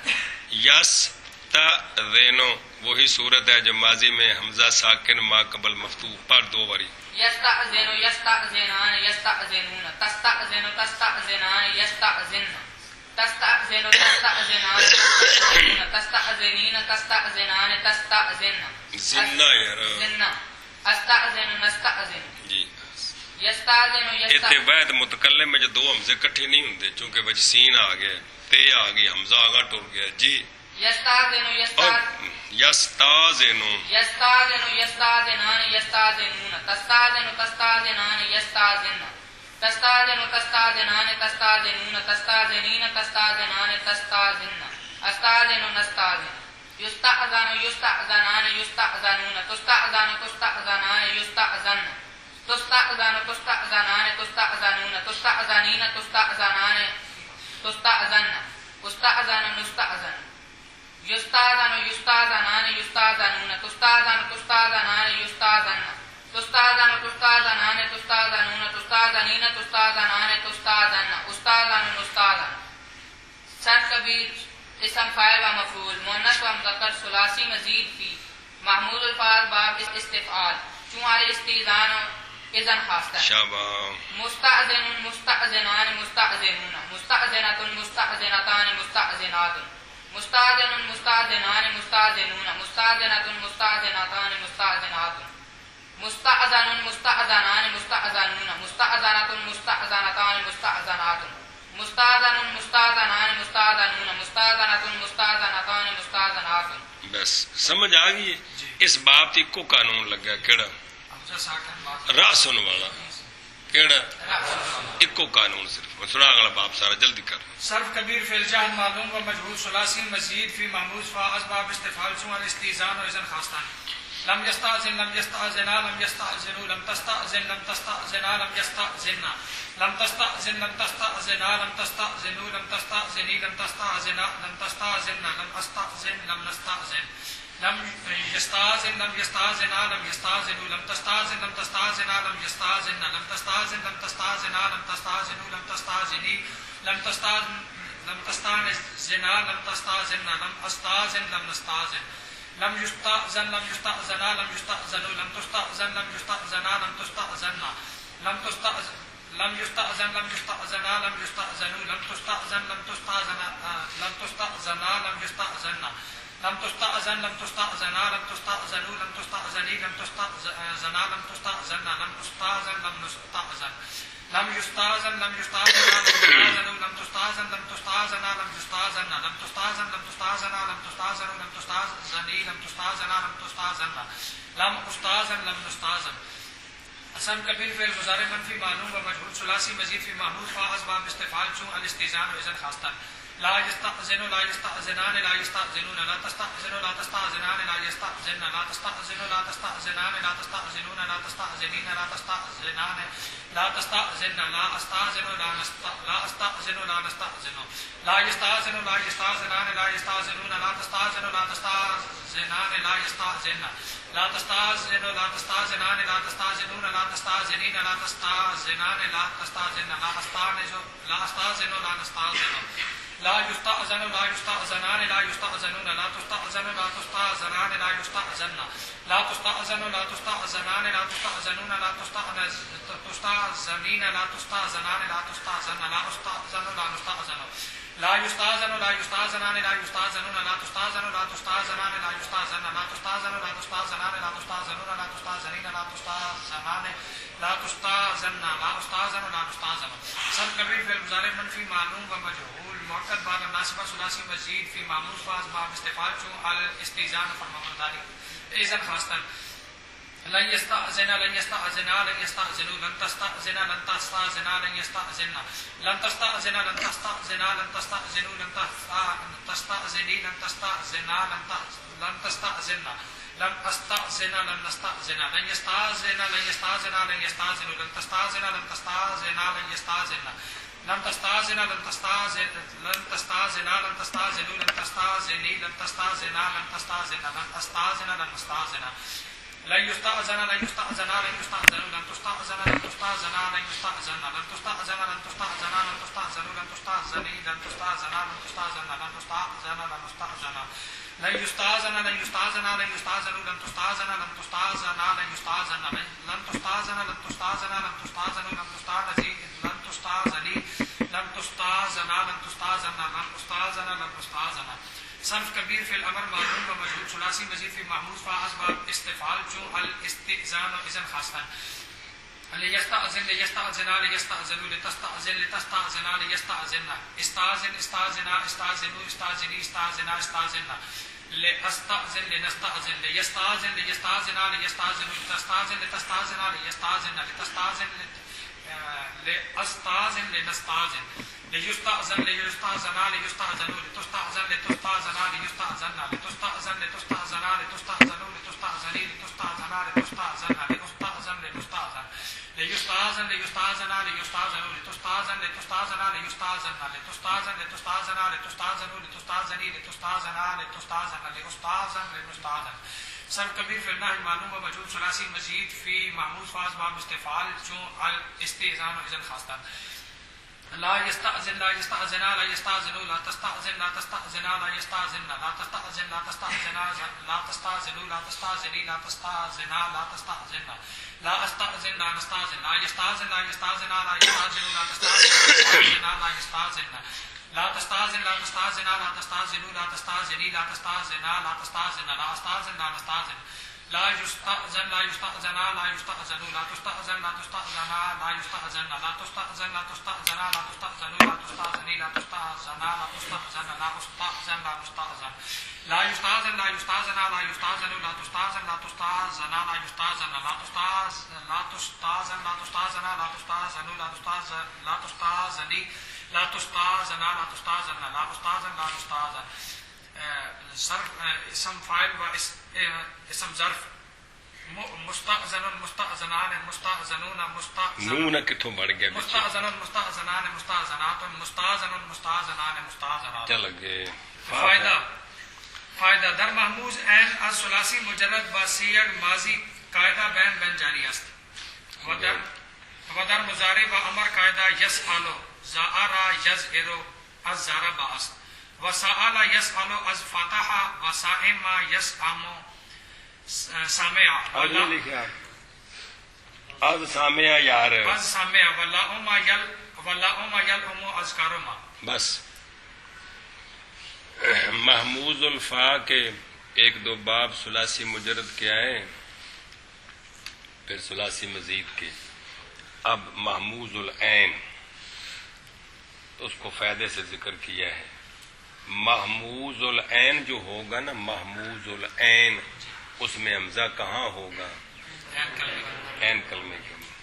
یستأذنو وہی صورت ہے جو ماضی میں حمزہ ساکن ما قبل مفتوح پر دو باری یستأذن یستأذنان یستأذنون تستأذن تستأذنان یستأذن تستأذن تستأذنان تستأذنون تستأذنین تستأذنان تستأذن زنہ یار زنہ استأذن نستأذن جی یستأذن اتنے وید متکلم میں جو دو حمزے کٹھے نہیں ہوندے چونکہ بچ سین آ گیا تے آ گئی حمزہ آگا ٹر گیا جی یستأذن یستأذن یستأذن یستأذنان یستأذنون تستأذن تستأذنان یستأذن تستأذن تستأذنان تستأذنون تستأذنین تستأذنان تستأذن استأذن نستأذن یستأذن یستأذنان یستأذنون تستأذن تستأذنان یستأذن تستأذن تستأذنان تستأذنون تستأذنین تستأذنان تستأذن استأذن نستأذن یستأذن یستأذنان یستأذنون تستأذن تستأذنان یستأذن تستأذن تستأذنان تستأذنون تستأذنین تستأذنان تستأذن استأذن نستأذن سر کبیر اسم فاعل و مفعول مؤنث و مذکر ثلاثی مزید فی محمود الفاظ باب استفعال چون علی استئذان اذن خاصہ شاباش. مستأذن مستأذنان مستأذنون مستأذنۃ مستأذنتان مستأذنات مستأذن مستأذنان مستأذنون مستأذنۃ مستأذنتان مستأذنات مستأذن مستأذنان مستأذنون مستأذنۃ مستأذنتان مستأذنات مستأذن مستأذنان مستأذنون مستأذنۃ مستأذنتان مستأذنات. بس سمجھ آ گئی ہے؟ اس باب تے کو قانون لگا کیڑا راسن والا کیڑا اکو قانون صرف سنا اگلا باب سارا جلدی کر. صرف کبیر فی الجہل معلوم و مجہول ثلاثی مزید فی محمود فا اسباب استفعال چون الاستئذان و اذن خاصتان لم يستأذن لم يستأذنا لم يستأذنوا لم تستأذن لم تستأذنا لم يستأذنا لم تستأذن لم تستأذنا لم تستأذنوا لم تستأذني لم تستأذنا لم تستأذن لم أستأذن لم نستأذن لم يستأذن لم يستأذنا لم يستأذنوا لم تستأذن لم تستأذنا لم يستأذن لم تستأذن لم تستأذنا لم تستأذنوا لم تستأذني لم تستأذن لم تستأذنا لم تستأذن لم أستأذن لم نستأذن لم يستأذن لم يستأذنا لم يستأذنوا لم تستأذن لم يستأذنا لم تستأذنا لم تستأذن لم يستأذن لم يستأذنا لم يستأذنوا لم تستأذن لم تستأذنا لم تستأذنا لم يستأذنا لم تستأذن لم تستأذنا لم تستأذنوا لم تستأذني لم تستأذنا لم تستأذن لم تستأذن لم نستأذن لم يستأذن لم يستأذنا لم يستأذنوا لم تستأذن لم تستأذنا لم يستأذن لم تستأذن لم تستأذنا لم تستأذنوا لم تستأذني لم تستأذنا لم تستأذن لم أستأذن لم نستأذن. اسم کبیر فعل مضارع منفی معلوم و مجهول ثلاثی مزید فی محمود فا اسباب استفعال چون الاستئذان و اذن خاصتان لا يستأذن لا يستأذنان لا يستأذنون لا تستأذن لا تستأذنان لا يستأذن لا تستأذن لا تستأذنان لا تستأذنون لا تستأذنين لا تستأذنان لا تستأذن لا أستأذن لا أستأذن لا نستأذن لا يستأذن لا يستأذنان لا يستأذنون لا تستأذن لا تستأذنان لا يستأذن لا تستأذن لا تستأذنان لا تستأذنون لا تستأذنين لا تستأذنان لا تستأذن لا أستأذن لا أستأذن لا نستأذن لا يستأذن لا يستأذنان لا يستأذنون لا تستأذن لا تستأذنان لا يستأذن لا تستأذن لا تستأذنان لا تستأذنون لا تستأذنين لا تستأذنان لا تستأذن لا أستأذن لا نستأذن لا يستأذن لا يستأذنان لا يستأذنون لا تستأذن لا تستأذنان لا يستأذن لا تستأذن لا تستأذنان لا تستأذنون لا تستأذنين لا تستأذنان لا تستأذن لا أستأذن لا نستأذن. سب کبیر فعل مضارع منفی معلوم و مجهول مؤکد بعد ناصبہ ثلاثی مزید فی معمول فاز باب استفعال چون الاستئذان فرمانبرداری اذن خاصتن لن يستأذن لن يستأذنا لن يستأذنوا لن تستأذن لن تستأذنا لن يستأذن لن تستأذن لن تستأذنا لن تستأذنوا لن تستأذني لن تستأذنا لن تستأذن لم أستأذن لم نستأذن لن يستأذن لن يستأذنا لن يستأذنوا لن تستأذن لن تستأذنا لن يستأذن لم تستأذن لن تستأذن لن تستأذنا لن تستأذنوا لن تستأذني لن تستأذنا لن تستأذن لن أستأذن لن نستأذن لن يستأذن لن يستأذنا لن يستأذنوا لن تستأذن لن تستأذنا لن يستأذن لن تستأذن لن تستأذنا لن تستأذنوا لن تستأذني لن تستأذنا لن تستأذن لن تستأذن لن نستأذن لن يستأذن لن يستأذن لن يستأذنوا لن تستأذن لن تستأذن لن يستأذن لن تستأذن لن تستأذن لن تستأذنوا لن تستأذني لن تستأذني لن تستأذن لن تستأذن لن أستأذن لن نستأذن. صرف کبیر فی الامر معلوم و مجهول ثلاثی مزید فی محمود فا اسباب استفعال چون الاستئذان و اذن خاصتان ليستأذن ليستأذنا ليستأذنوا لتستأذن لتستأذنا ليستأذن استأذن استأذنا استأذنوا استأذني استأذنا استأذن لأستأذن لنستأذن ليستأذن ليستأذنا ليستأذنوا لتستأذن لتستأذنا ليستأذن لتستأذن لأستأذن لنستأذن ليستأذن ليستأذن ليستأذن لتستأذن لتستأذن ليستأذن لتستأذن لتستأذن لتستأذن لتستأذن لتستأذن لتستأذن لتستأذن لتستأذن ليستأذن ليستأذن ليستأذن لتستأذن لتستأذن ليستأذن لتستأذن لتستأذن لتستأذن لتستأذن لتستأذن لتستأذن لأستأذن لمستأذن سب کبیر فی النهی معلوم و موجود ثلاثی مزید فی محمود فاز باب استفعال چون الاستئذان و اذن خواستن لا يستأذن لا يستأذن لا يستأذن لا تستأذن لا تستأذن لا يستأذن لا تستأذن لا تستأذن لا تستأذن لا تستأذن لا تستأذن لا تستأذن لا استأذن لا نستأذن لا يستأذن لا يستأذن لا يستأذن لا تستأذن لا يستأذن لا تستأذن لا تستأذن لا تستأذن لا تستأذن لا تستأذن لا تستأذن لا استأذن لا نستأذن لا يستأذن لا يستأذن لا يستأذن لا تستأذن لا تستأذن لا يستأذن لا تستأذن لا تستأذن لا تستأذن لا تستأذن لا تستأذن لا تستأذن لا تستأذن لا مستأذن لا يستأذن لا يستأذن لا يستأذن لا تستأذن لا تستأذن لا يستأذن لا تستأذن لا تستأذن لا تستأذن لا تستأذن لا تستأذن لا تستأذن لا تستأذن لا تستأذن لا تستأذن لا تستأذن صرف اسم فاعل و اسم ظرف مستأذن مستأذنان مستأذنون مستأذنون نون کتوں بڑھ گیا مستأذن مستأذنان مستأذنات مستأذن مستأذنان مستأذنات چل گئے فائدہ در محموز عین از ثلاثی مجرد با سیغ ماضی قاعدہ بین بین جاری است و در مضارع و امر قاعدہ یسألو زارا یزئرو از زارا با است و سأل یسألو از فتح و سائم یسأمو سامع از سامع یار از سامع ولا اوما یل امو از کارما بس محموز الفا کے ایک دو باب ثلاثی مجرد کے آئے پھر ثلاثی مزید کے اب محموز العین تو اس کو فائدے سے ذکر کیا ہے محموز العین جو ہوگا نا محموز العین اس میں حمزہ کہاں ہوگا عین کلمے کے میں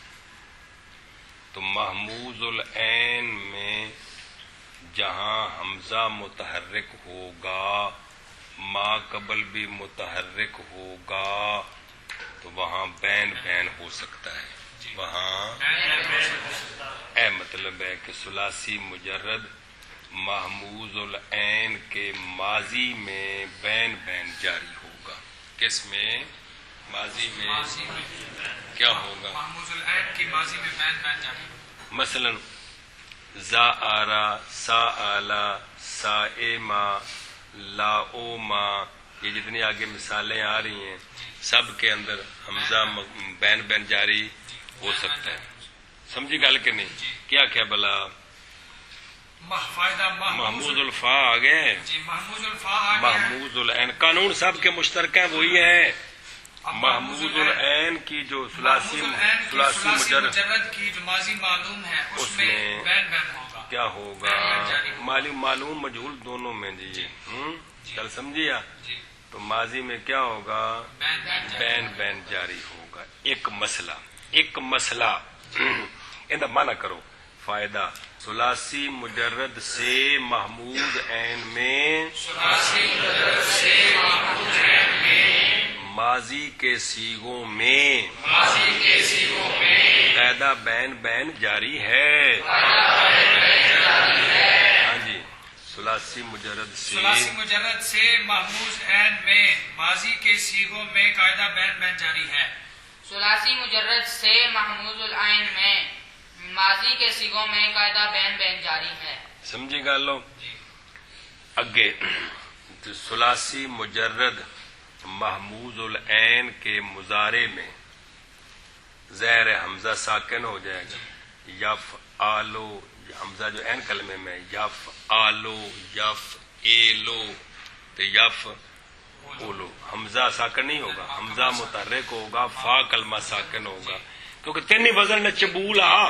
تو محموز العین میں جہاں حمزہ متحرک ہوگا ما قبل بھی متحرک ہوگا تو وہاں بین بین ہو سکتا ہے وہاں اے مطلب ہے کہ ثلاثی مجرد محموز العین کے ماضی میں بین بین جاری ہوگا کس میں ماضی میں کیا ہوگا محموز العین کی ماضی میں بین بین جاری ہوگا مثلا زآرا سآلا سائما لاؤما یہ جتنی آگے مثالیں آ رہی ہیں سب کے اندر حمزہ بین بین جاری ہو سکتا ہے سمجھی گل کہ نہیں کیا کیا بلا محموز الفا آ گئے محموز العین قانون سب کے مشترکہ ہیں وہی ہے محموز العین کی جو ثلاثی مجرد کی جو ماضی معلوم ہے اس میں بین بین ہوگا کیا ہوگا معلوم مجہول دونوں میں جی کل سمجھیا تو ماضی میں کیا ہوگا بین بین جاری ہوگا ایک مسئلہ اندہ مانا کرو فائدہ ثلاثی مجرد سے محمود عین میں ماضی کے صیغوں میں قاعدہ بین بین جاری ہے ہاں جی ثلاثی مجرد سے محمود عین میں ماضی کے صیغوں میں قاعدہ بین بین جاری ہے ثلاثی مجرد سے محموز العین میں ماضی کے صیغوں میں قاعدہ بین بین جاری ہے سمجھی گا لو اگے ثلاثی مجرد محموز العین کے مضارع میں زیر حمزہ ساکن ہو جائے گا یف آلو حمزہ جو عین کلمے میں یف آلو یف ایلو تو یف اولو حمزہ ساکن نہیں ہوگا حمزہ متحرک ہوگا فا کلمہ ساکن ہوگا کیونکہ تین وزن نے چبول آ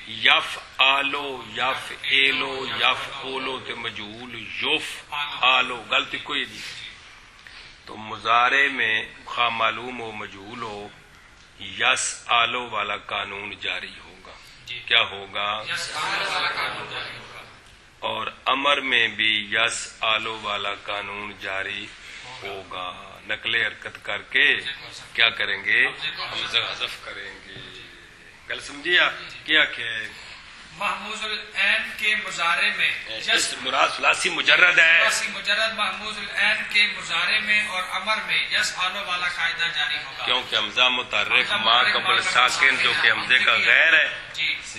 یف آلو یف ایلو یف اولو تے مجہول یف آلو غلطی کوئی نہیں تو مضارع میں خواہ معلوم ہو مجہول ہو یس آلو والا قانون جاری ہوگا کیا ہوگا اور امر میں بھی یس آلو والا قانون جاری ہوگا. نقل حرکت کر کے کیا کریں گے؟ حمزہ حذف کریں گے. گل سمجھیے آپ کیا ہے؟ محموز العین کے مضارع میں اس مراد ثلاثی مجرد ہے. ثلاثی مجرد محموز العین کے مضارع میں اور امر میں یس آلو والا قاعدہ جاری ہوگا. کیونکہ حمزہ متحرک ما قبل ساکن جو کہ حمزے کا غیر ہے،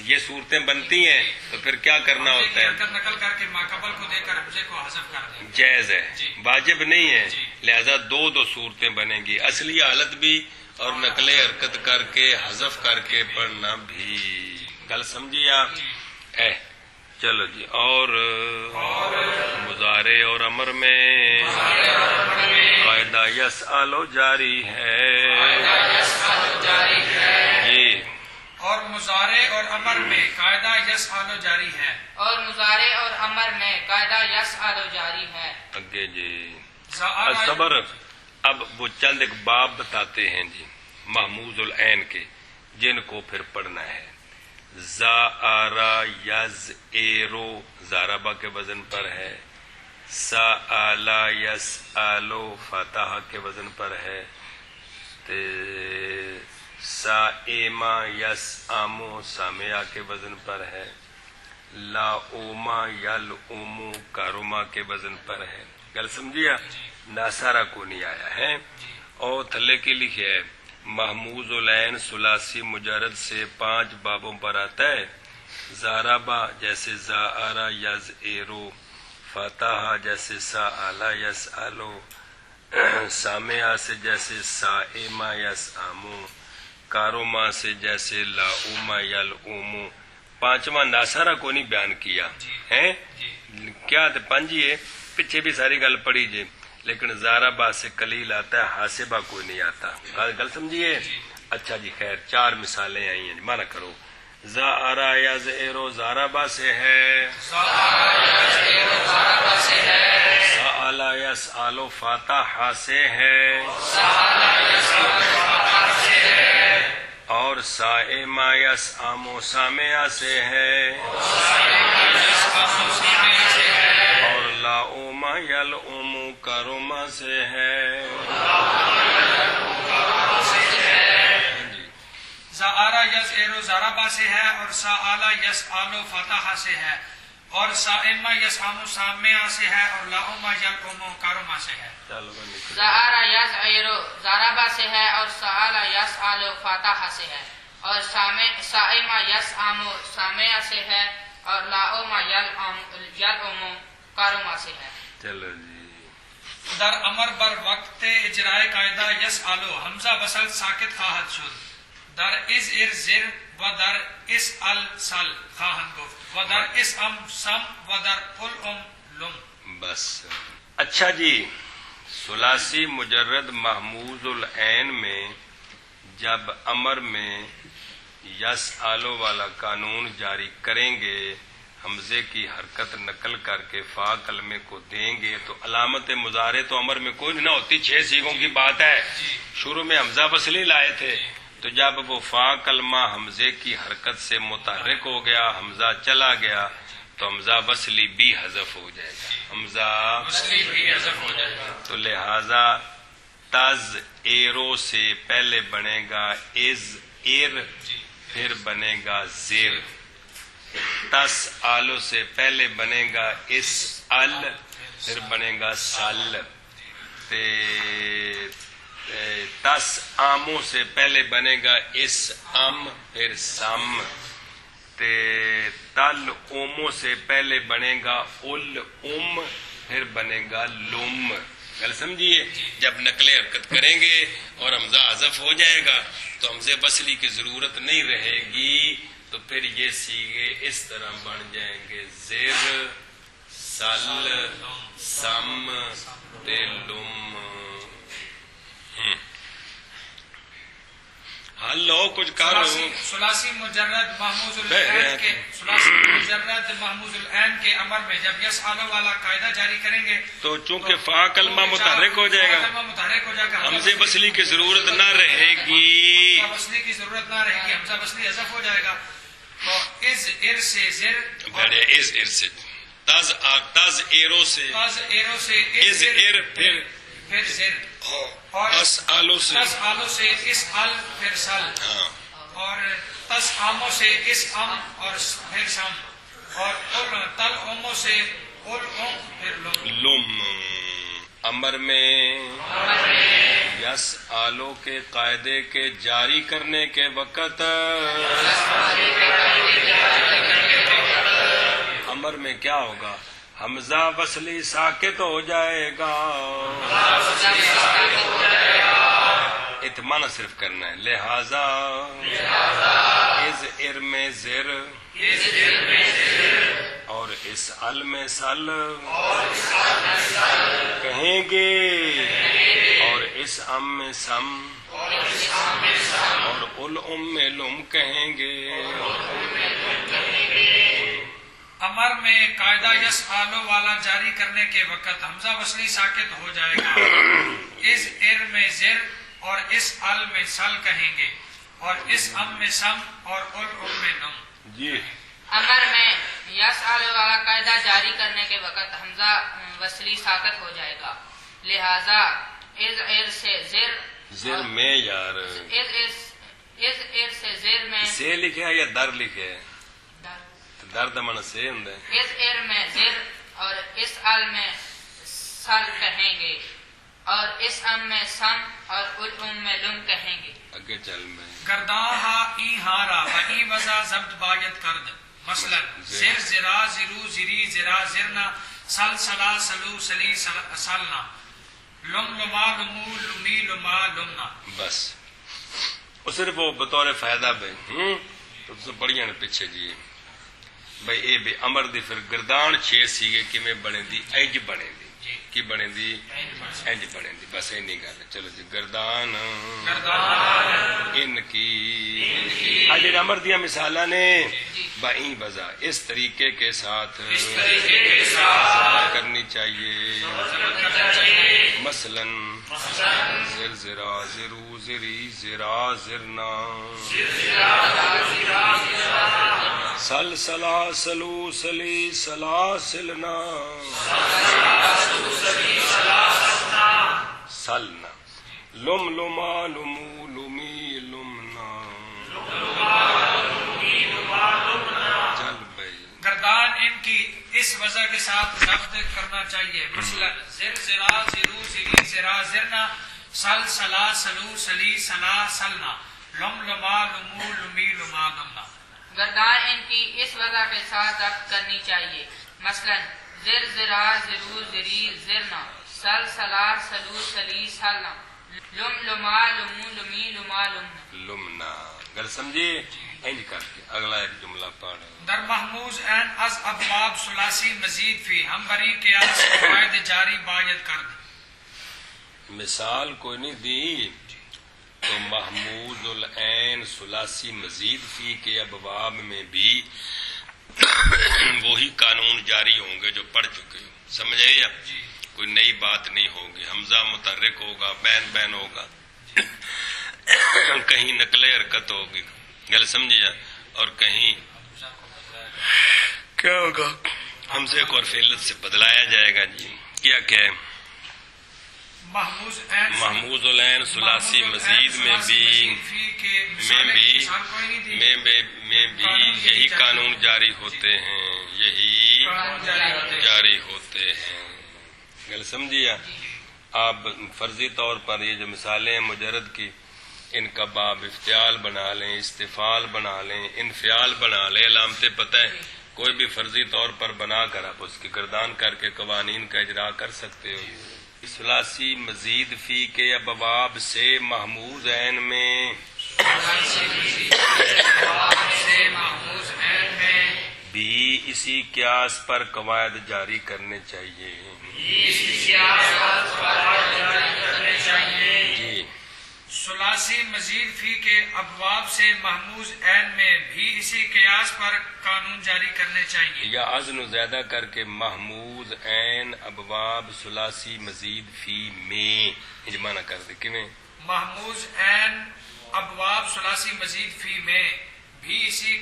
یہ صورتیں بنتی ہیں تو پھر کیا کرنا ہوتا ہے؟ حرکت نقل کر کے ما قبل کو دے کر حمزے کو حذف کر دیں. جائز ہے، واجب نہیں ہے. لہذا دو صورتیں بنیں گی، اصلی حالت بھی اور نقل حرکت کر کے حذف کر کے پڑھنا بھی. گل سمجھیے آپ؟ چلو جی. اور مضارع اور امر میں قاعدہ یس آلو جاری ہے. جی. اور مضارع اور امر میں قاعدہ یس آلو جاری ہے. اور مضارع اور امر میں قاعدہ یس آلو جاری ہے. اگے جی صبر. اب وہ چند ایک باب بتاتے ہیں جی محموز العین کے، جن کو پھر پڑھنا ہے. زارا یز ایرو زاربا کے وزن پر ہے. سآلا یس آلو فاتحہ کے وزن پر ہے. سائما یس آمو سامیا کے وزن پر ہے. لا اوما یل اومو کاروما کے وزن پر ہے. گل سمجھیا؟ ناسارا کو نہیں آیا ہے. اور تھلے کی لکھے ہے محموز العین ثلاثی مجرد سے 5 بابوں پر آتا ہے. زارابا جیسے زارا یز ایرو، فاتحہ جیسے سا آلا یس آلو، سامعہ سے جیسے سائما یس آمو، کاروما سے جیسے لا اوما یل اومو. 5واں ناسارا کو نہیں بیان کیا ہے. کیا تھے 5 ہے، پیچھے بھی ساری گل پڑی جی. لیکن زارابا سے قلیل آتا ہے، حاسبہ کوئی نہیں آتا. گل سمجھیے؟ اچھا جی خیر 4 مثالیں آئی ہیں. مانا کرو. زارا یز ایرو زارابا سے ہے. سآلا یس آلو فاتحہ سے ہے. اور سائما یس آمو سامعہ سے ہے. اور لا اوما یل اومو کاروما سے ہے. زارا یز ایرو زارابا سے ہے اور سآلا یس آلو فاتحہ سے ہے. اور سائما یس آمو سامعہ سے ہے. اور لا اوما یل اومو کاروما سے ہے. زارا یز ایرو زارابا سے ہے اور سآلا یس آلو فاتحہ سے ہے. اور سائما یس آمو سامعہ سے ہے. اور لا اوما یل اومو کاروما سے ہے. چلو جی. در امر بر وقت اجرائے قاعدہ یس آلو حمزہ وصل ساکت خواہد شد. در از ار زر و در اس ال سل خواہد گفت و در اس ام سم و در ال لم. بس اچھا جی. ثلاثی مجرد محموز العین میں جب امر میں یس آلو والا قانون جاری کریں گے، حمزے کی حرکت نقل کر کے فا کلمے کو دیں گے تو علامت مضارع تو امر میں کوئی نہ ہوتی. 6 سیغوں کی بات ہے. شروع میں حمزہ وصلی لائے تھے، تو جب وہ فا کلمہ حمزے کی حرکت سے متحرک ہو گیا، حمزہ چلا گیا، تو حمزہ وصلی بھی حذف ہو جائے گا. حمزہ وصلی بھی حذف ہو جائے گا. تو لہذا تز ایرو سے پہلے بنے گا از ایر، پھر بنے گا زیر. تس آلو سے پہلے بنے گا اس ال، پھر بنے گا سل. تس آموں سے پہلے بنے گا اس ام، پھر سم. تل اوموں سے پہلے بنے گا ال ام، پھر بنے گا لم. گل سمجھیے؟ جب نقل حرکت کریں گے اور حمزہ حذف ہو جائے گا تو حمزے وصلی کی ضرورت نہیں رہے گی. تو پھر یہ سیغے اس طرح بن جائیں گے زر، سل، سم، لم. ہلو کچھ کرو. ثلاثی مجرد محموز العین کے ثلاثی مجرد محموز العین کے امر میں جب یس آلو والا قاعدہ جاری کریں گے تو چونکہ فا کلمہ متحرک ہو جائے گا، متحرک ہو جائے گا، حمزے وصلی کی ضرورت نہ رہے گی. حمزہ وصلی کی ضرورت نہ رہے گی، حمزہ وصلی حذف ہو جائے گا. تو از ار سے زر بڑے از ار سے تز ایرو سے تز ایرو سے از ار پھر زر اور اس آلو سے تس آلو سے اس ال پھر سل ہاں اور تس آموں سے اس ام اور پھر سم اور تل اوموں سے ال اوم پھر لم لم امر میں یس آلو کے قاعدے کے جاری کرنے کے وقت امر میں کیا ہوگا؟ حمزہ وصلی ساکت ہو جائے گا. اتمانہ صرف کرنا ہے. لہذا از ار میں زر اور اس ال میں سل کہیں گے اور اس ام میں سم اور ال ام میں لم کہیں گے. امر میں قاعدہ یس آلو والا جاری کرنے کے وقت حمزہ وصلی ساکت ہو جائے گا. اس ار میں زر اور اس ال میں سل کہیں گے اور اس ام میں سم اور ال ام میں نم. جی امر میں یس آلو والا قاعدہ جاری کرنے کے وقت حمزہ وصلی ساکت ہو جائے گا. لہذا از ار سے زر میں یار از ار سے زر میں سے لکھے ہے یا در لکھے ہے؟ درد من سے ہوں اس ار میں زر اور اس ال میں سل کہیں گے اور اس ام میں سم اور ال ام میں لم کہیں گے. اگے چل میں گرداں ہا ای ہارا و ای وزا ضبط باید کرد. مثلا زر زرا زرو زری زرا زرنا سل سلا سلو سلی سلنا لم لما لمو لمی لما لمنا. بس وہ صرف وہ بطور فائدہ بھائی تو پڑھیاں پیچھے جی بھائی اے بے امر دی پھر گردان 6 سیگے کیویں بنے دی انج بنے دی کی بنے دی انج بنے دی. بس اینی گل. چلو جی گردان ان کی اج امر دیا مثالاں نے بائیں بزا اس طریقے کے ساتھ کرنی چاہیے. مثلا زر زرا زرو زری زرا زرنا سل سلا سلو سلی سلا سلنا سلنا لم لما لمو لمی لمنا. چل بھائی گردان ان کی اس وجہ کے ساتھ ضبط کرنا چاہیے. مثلا زر زرا زرو زری زرا زرنا سل سلا سلو سلی سلا سلنا لم لما لمو لمی لما لمنا. گردان ان کی اس وضع کے ساتھ ضبط کرنی چاہیے. مثلا زر زرا زرو زری زرنا سل سلا سلو سلی سلنا لم لما لمو لمی لما لمنا. لمنا گل سمجھے انج کر کے اگلا ایک جملہ پڑھ. در محموز این از ابواب ثلاثی مزید فی ہم بری قیاس قواعد جاری باید کرد. مثال کوئی نہیں دی تو محمود العین ثلاثی مزید فی کے ابواب میں بھی وہی قانون جاری ہوں گے جو پڑھ چکے ہو. سمجھ آئی اب کوئی نئی بات نہیں ہوگی. حمزہ متحرک ہوگا بین بین ہوگا کہیں نقل حرکت ہوگی گل سمجھیا اور کہیں کیا ہوگا حمزے کو اور فعلت سے بدلایا جائے گا. جی کیا ہے محمود العین ثلاثی مزید میں بھی یہی قانون جاری ہوتے ہیں یہی جاری ہوتے ہیں. گل سمجھیا. آپ فرضی طور پر یہ جو مثالیں ہیں مجرد کی ان کا باب افتعال بنا لیں استفعال بنا لیں انفعال بنا لیں. علامتیں پتہ ہے کوئی بھی فرضی طور پر بنا کر آپ اس کی گردان کر کے قوانین کا اجرا کر سکتے ہو. ثلاثی مزید فی کے ابواب سے محمود عین میں بھی اسی قیاس پر قواعد جاری کرنے چاہیے. جی ثلاثی مزید فی کے ابواب سے محموز عین میں بھی اسی قیاس پر قانون جاری کرنے چاہیے. یا ازن زیادہ کر کے محمود عین ابواب ثلاثی مزید فی میں اجمانا کر دے کہ میں محموز عین ابواب ثلاثی مزید فی میں بھی اسی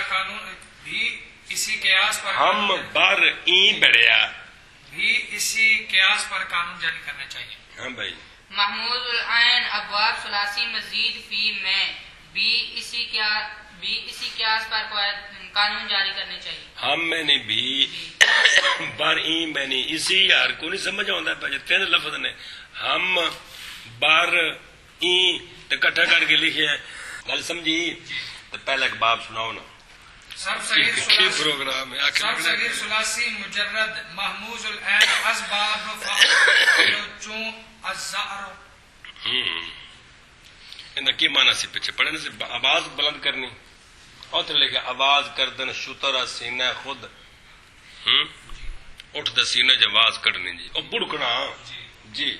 قانون بھی اسی قیاس پر ہم بر این بڑھیا بھی اسی قیاس پر قانون جاری کرنے چاہیے. ہاں بھائی. محمود العین ابواب ثلاثی مزید فی میں بھی اسی قیاس پر قانون جاری کرنے چاہیے. ہم میں نے بھی بر این میں نے اسی یار کو نہیں سمجھ آتا پہ تین لفظ نے ہم بر این تو کٹھا کر کے لکھے گل سمجھی. تو پہلے ایک باب سناؤ نا. سب صغیر پروگرام ہے سب صغیر ثلاثی مجرد محموز العین اسباب فعل چون الزعر. ان کی معنی سے پیچھے پڑھنے سے آواز بلند کرنی اور تو لکھا آواز کردن شترا سینہ خود اٹھ دا سینہ جو آواز کرنی جی اور بڑکنا جی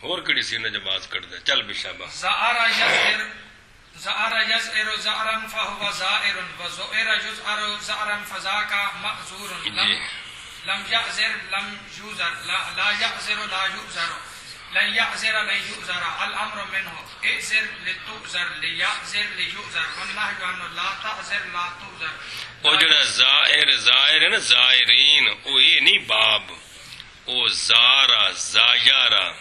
اور کڑی سینہ جو آواز کر دے چل بشابہ. زعر یزعر زعرا فهو زائر وزعر یزعر زعرا فذاك مأزور. لم يعزر لم يوزر لا يعزر لا يؤزر لن يعزر لن يؤزر. الامر منه اعزر لتؤزر ليعزر ليؤزر والنهي عنه لا تعزر لا تؤزر. وہ جڑا زائر ہے نا زائرین وہ یہ نہیں باب وہ زارا زایارا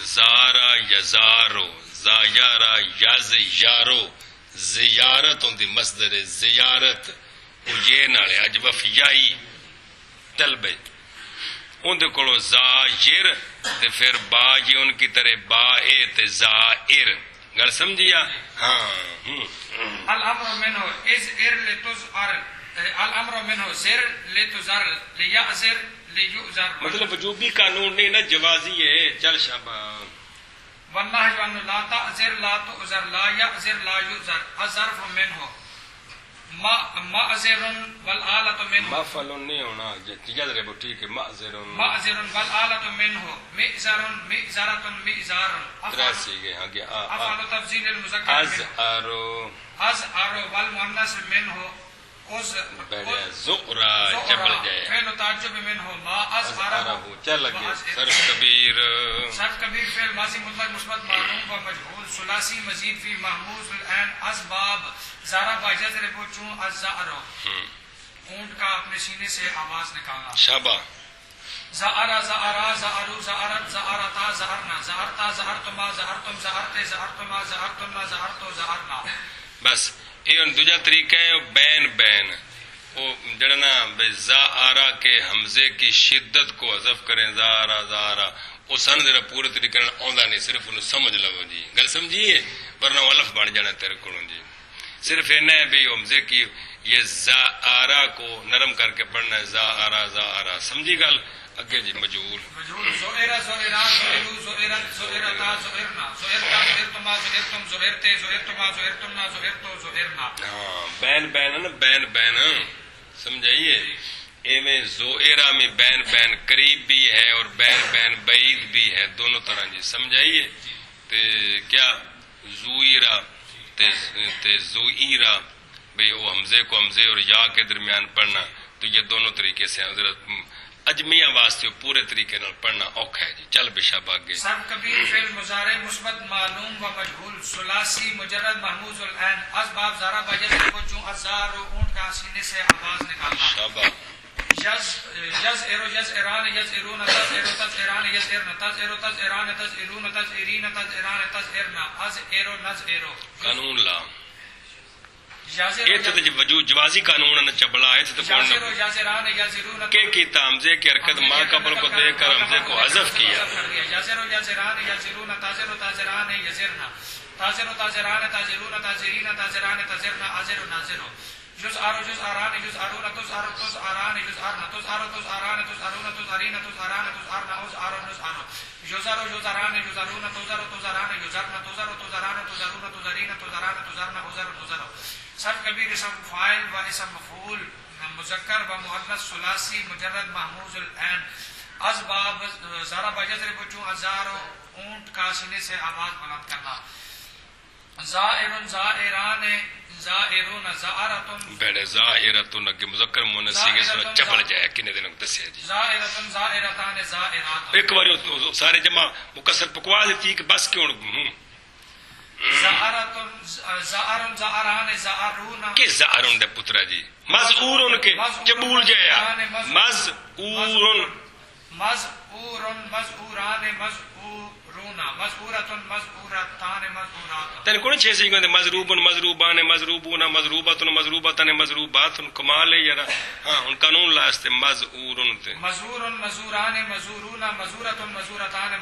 زارا یزارو زایارا یز یارو زیارت ہوندی مصدر زیارت وہ یہ نالے اج وفیائی طلبے ان دے کولو زایر تے پھر با یہ ان کی طرح با اے تے زائر گل سمجھیا. ہاں الامر منه ازر لتزر الامر منه زر لتزر ليعزر ليؤزر. مطلب وجوبی قانون نہیں نا جوازی ہے. چل شاباش. والنهي عنه لا تعزر لا تؤزر لا يعزر لا يؤزر. الظرف منه معذر والآلة منه مفعول نہیں ہونا جذر ہے وہ ٹھیک ہے. معذر والآلة منه مئزر مئزرة مئزار. تراسی گئے ہاں گیا افعل تفضیل المذکر ازعرو ازعر والمؤنث منه بڑے زہرا چبل جائے فعل تعجب منه ما ازعرہ. چل لگے صرف کبیر صرف کبیر فعل ماضی مطلق مثبت معلوم و مجهول ثلاثی مزید فی محموز العین اسباب ضرب یضرب چون الزعر. اونٹ کا اپنے سینے سے آواز نکالنا. شابہ. زعر زعرا زعرو زعرت زعرتا زعرنا زعرتا زعرتما زعرتم زعرتے زعرتما زعرتما زعرتو زعرنا. بس یہ دوجا طریقہ ہے بین بین وہ جڑنا زارا کے حمزے کی شدت کو حذف کریں زارا زارا وہ سن ذرا پورے طریقے آندا نہیں صرف انہوں سمجھ لو جی گل سمجھیے ورنہ الف بن جانا تیرے کو جی. صرف اینا ہے بھی حمزے کی یہ زارا کو نرم کر کے پڑھنا ہے زارا زارا سمجھی گل. اگے جی مجہول زہرا زہرا زہرو زہرت زہرتا زہرنا زہرتا زہرتما زہرتم زہرتے زہرتما زہرتمنا زہرتو زہرنا. ہاں بین بین ہے نا بین بین سمجھائیے. ایویں زوئرا میں بین بین قریب بھی ہے اور بین بین بعید بھی ہے دونوں طرح جی سمجھائیے. تے کیا زوئرا تے زوئیرا بھئی وہ حمزے کو حمزے اور یا کے درمیان پڑھنا تو یہ دونوں طریقے سے حضرت اجمیہ واسطے پورے طریقے نال پڑھنا اوکھا ہے جی. چل بشاب آگے. سب کبیر فعل مضارع مثبت معلوم و مجہول ثلاثی مجرد محموز العین اسباب ضرب یضرب چون الزار اونٹ کا سینے سے آواز نکالنا. شابہ. یزعر یزعران یزعرون تزعر تزعران یزعرن تزعر تزعران تزعرون تزعرین تزعران تزعرن ازعر نزعر. قانون لا یہ تو وجود جوازی قانون نہ چبلا ہے تو کون کہ کیتا حمزے کی حرکت ما قبل کو دے کر حمزے کو حذف کیا. یزر یزران یزرون تازر تازران یزرنا تازر تازران تازرون تازرین تازران تازرنا ازر نازر. جزء جزءران جزءرون تزعر تزعران جزءرنا تزعر تزعران تزعرون تزعرین تزعران تزعرنا ازعر نزعر. جزر جزران جزرون تزعر تزعران جزرنا تزعر تزعران تزعرون تزعرین تزعران تزعرنا ازر نزعر. سب کبیر اسم فاعل و اسم مفعول مذکر و مؤنث ثلاثی مجرد محموز العین اسباب ضرب یضرب چون الزار اونٹ کا سینے سے آواز بلند کرنا. زائر زائران زائرون زائرتن بیڑے زائرتن اگے مذکر مؤنث کے ساتھ چپل جائے کنے دن دسیا جی. زائرتن زائرتان زائرات ایک بار سارے جمع مکسر پکوا دیتی کہ بس کیوں زائرتن زعرن زعران زعرون کہ زعرن دے پترا جی مزعورن کے چبول جایا مزعورن مزعورن مزعوران مزعورون مزعورتن مزعورتان مزعورات تن کون چھ سی گندے مضروبن مضروبان مضروبون مضروبتن مضروبتن مضروباتن کمال ہے یار ہاں ان قانون لاستے مزعورن تے مزعورن مزعوران مزعورون مزعورتن مزعورتان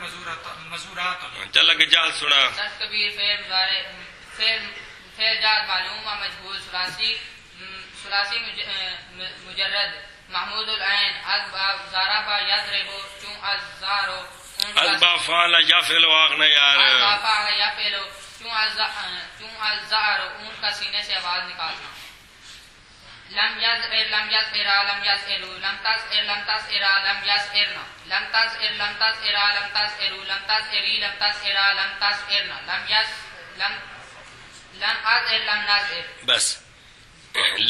مزعورات چل کے جہل سنا دس کبیر فعل مضارع فعل جاد معلوم و مجهول ثلاثی مجرد محمود العین ازبا زاربا یضرب چون الزارو ازبا فعل یفعل واغنا یار ازبا فعل یفعل چون الزارو اون کا سینے سے آواز نکالنا لم یزعر لم یزعر لم یزعرو لم تزعر لم تزعر لم یزعرنا لم تزعر لم تزعر لم تزعرو لم تزعری لم تزعر لم تزعرنا لم ازعر لم نزعر بس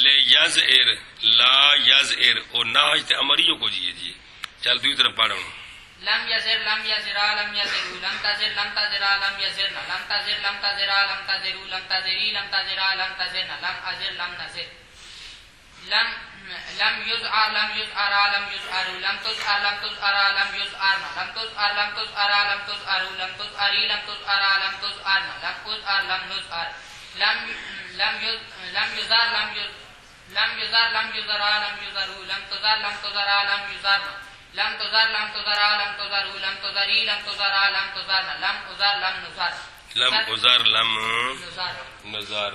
لے یزعر لا یزعر اور ناج تے امریو کو جی چل دوی طرف پڑھو لم یزر لم یزرا لم یزرو لم تزر لم تزرا لم یزرنا لم تزر لم تزرا لم تزرو لم تزری لم تزرا لم تزرنا لم ازر لم نزر لم یزعر لم یزعرا لم یزعرو لم تزعر لم تزعرا لم یزعرنا لم تزعر لم تزعرا لم تزعرو لم تزعری لم تزعرا لم تزعرنا لم ازعر لم نزعر لم یزار لم یزار لم یزرا لم یزرو لم تزار لم تزرا لم یزرنا لم تزار لم تزرا لم تزرو لم تزری لم تزرا لم تزرنا لم ازار لم نزار لم ازار لم نزار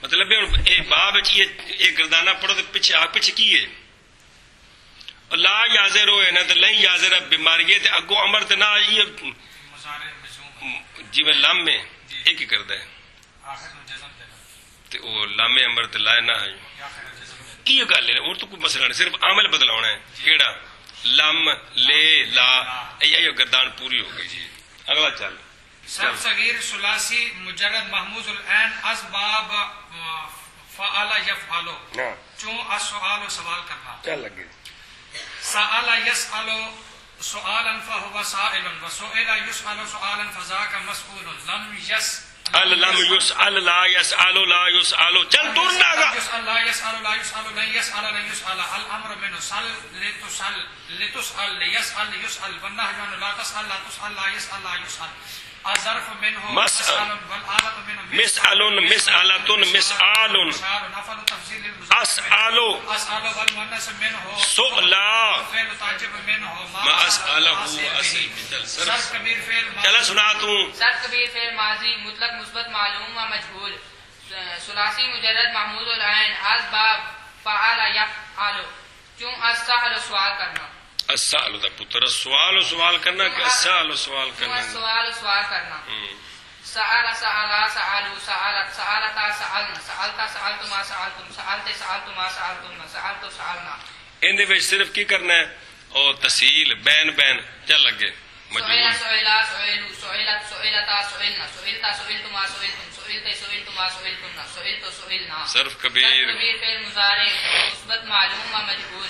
مطلب اے باب یہ گردانہ پڑھو تو پیچھے آگ پیچھے کی ہے لا یازر ہوئے نا تو لن یازر بیماری ہے تو اگو امر تو نہ یہ جی میں لم میں ایک ہی کردہ ہے تو وہ لام امر تے لائے نہ ہے کی گل ہے اور تو کوئی مسئلہ نہیں صرف عمل بدلا ہونا ہے کیڑا لم لے لا ایو گردان پوری ہو گئی جی اگلا چل سب صغیر ثلاثی مجرد محموز العین اسباب فعل یفعلو چون السؤال سوال کرنا چل لگے سأل یسأل سؤالا فهو سائل وسئل يسأل سؤالا فذاك مسؤول لم لم يسأل لا يسأل لا يسأل چل دور نہ گا يسأل لا يسأل لا يسأل لا يسأل لا يسأل الامر منه سل لتسأل لتسأل ليسأل ليسأل والنهي عنه لا تسأل لا تسأل لا يسأل لا يسأل الظرف منه مسأل والآلة منه مسأل مسألة مسآل نفل تفضيل أسأل والمؤنث منه سؤلا فعل تعجب منه ما أسأله أسئل صرف كبير فعل چلا سنا تو صرف کبیر فعل ماضی مطلق مثبت معلوم و مجهول ثلاثی مجرد محمود العین اسباب فعل یفعل چون السؤال سوال کرنا السؤال دا پتر سوال کرنا کہ السؤال سوال کرنا سوال کرنا سأل سألا سألو سألت سألتا سألنا سألتا سألتما سألتم سألتے سألتما سألتم سألتو سألنا ان دے وچ صرف کی کرنا ہے او تسہیل بین چل لگے سئلا سئلا سئلو سئلت سئلتا سئلنا سئلتا سئلتما سئلتم سئلتے سئلتما سئلتم سئلتو سئلنا صرف کبیر فعل مضارع مثبت معلوم و مجهول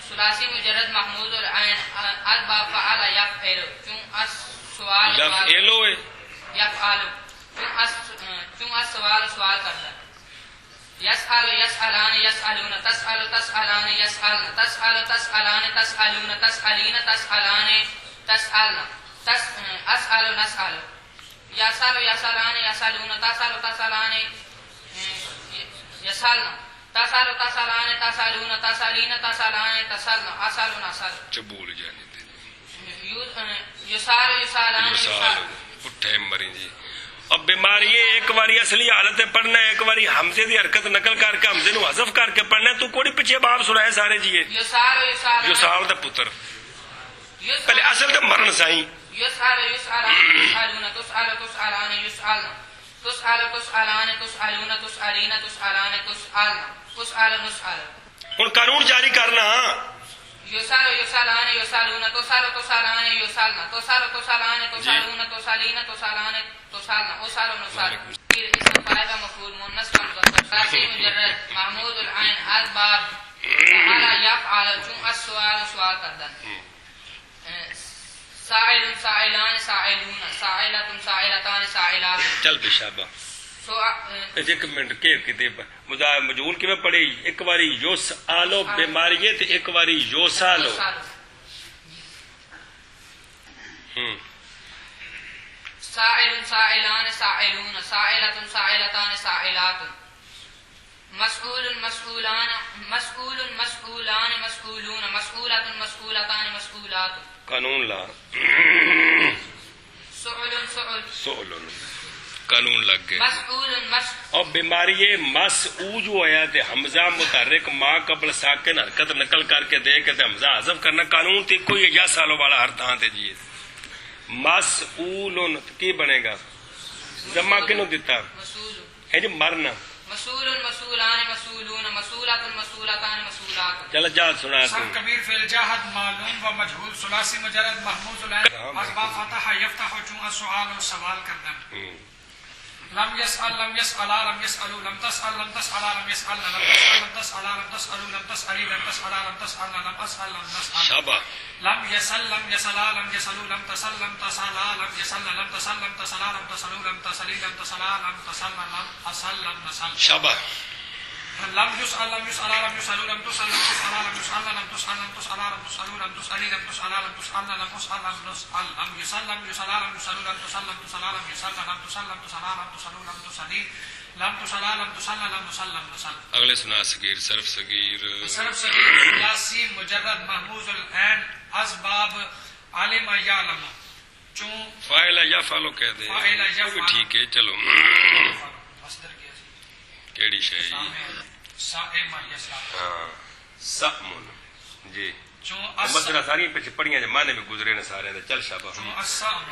ثلاثی مجرد محمود العین اسباب فعل یفعل چون السؤال یفعلو یفعل چون السؤال سوال کرنا یسأل یسألان یسألون تسأل تسألان یسألن تسأل تسألان تسألون تسألین تسألان تسألن أسأل نسأل يسأل يسألان يسألون تسأل تسألان يسألن تسأل تسألان تسألون تسألين تسألان تسألن أسأل نسأل چبول جانے يسأل يسألان یسال اٹھے مری جی اب بیماری ہے ایک باری اصلی حالت پڑھنا ہے ایک باری حمزے دی حرکت نقل کر کے حمزے نو حذف کر کے پڑھنا ہے تو کوئی پیچھے باب سنائے سارے جی یسال دا پتر پہلے اصل تے مرن سائیں يسأل يسألان يسألون تسأل تسألان يسألن تسأل تسألان تسألون تسألين تسألان تسألن تسأل نسأل ہن قانون جاری کرنا يسأل يسألان يسألون تسأل تسألان يسألن تسأل تسألان تسألون تسألين تسألان تسألن أسأل نسأل اسم فاعل مفعول مؤنث ثلاثي مجرد محمود العين اسباب فعل يفعل چون السؤال سوال کردن سائل سائلان سائلون سائلة سائلتان سائلات چل پیشابہ ایک منٹ کے کتے مجہول کی میں پڑھی ایک واری یوس آلو بیماری تے ایک واری یوسالو سائل سائلان سائلون سائلۃ سائلتان سائلات مسئول مسئولان مسئول مسئولان مسئولون مسئولۃ مسئولتان مسئولات قانون لا سؤل سؤل سؤل قانون لگ گئے مسئول اور بیماری مسعو جو ہے تے حمزہ متحرک ما قبل ساکن حرکت نقل کر کے دے کے تے حمزہ حذف کرنا قانون تے کوئی یا سالوں والا ہر تھان تے جی مسعول کی بنے گا جمع کنوں دیتا مسئول ہے جی مرنا مسئول مسئولان مسئولون مسئولۃ مسئولتان مسئولات چل جا سنا سر کبیر فی الجاہد معلوم و مجہول ثلاثی مجرد محموز العین اسباب فتح یفتح چون السؤال و سوال کردن لم يسأل لم يسألا لم يسألوا لم تسأل لم تسألا لم يسألن لم تسأل لم تسألا لم تسألوا لم تسألي لم تسألا لم تسألن لم أسأل لم نسأل شابا لم يسأل لم يسألا لم يسألوا لم تسأل لم تسألا لم يسألن لم تسأل لم تسألا لم تسألوا لم تسألي لم تسألا لم تسألن لم أسأل لم نسأل شابا لم يسأل لم يسألا لم يسألوا لم تسأل لم تسألا لم يسألن لم تسأل لم تسألا لم تسألوا لم تسألي لم تسألا لم تسألن لم أسأل لم نسأل لم يسأل لم يسألا لم يسألوا لم تسأل لم تسألا لم يسألن لم تسأل لم تسألا لم تسألوا لم تسألي لم تسألا لم تسألن لم نسأل لم نسأل اگلے سنا صغیر صرف صغیر صرف صغیر ثلاثی مجرد محموز العین اسباب عالم یعلم چون فاعل یا فعلو کہہ دیں فاعل یا فعل ٹھیک ہے چلو مصدر کیا کیڑی شے سائم یسا ہاں سامن جی چون مدرہ ساری پیچھے پڑھیاں جو معنی میں گزرے نے سارے نے چل شابہ السام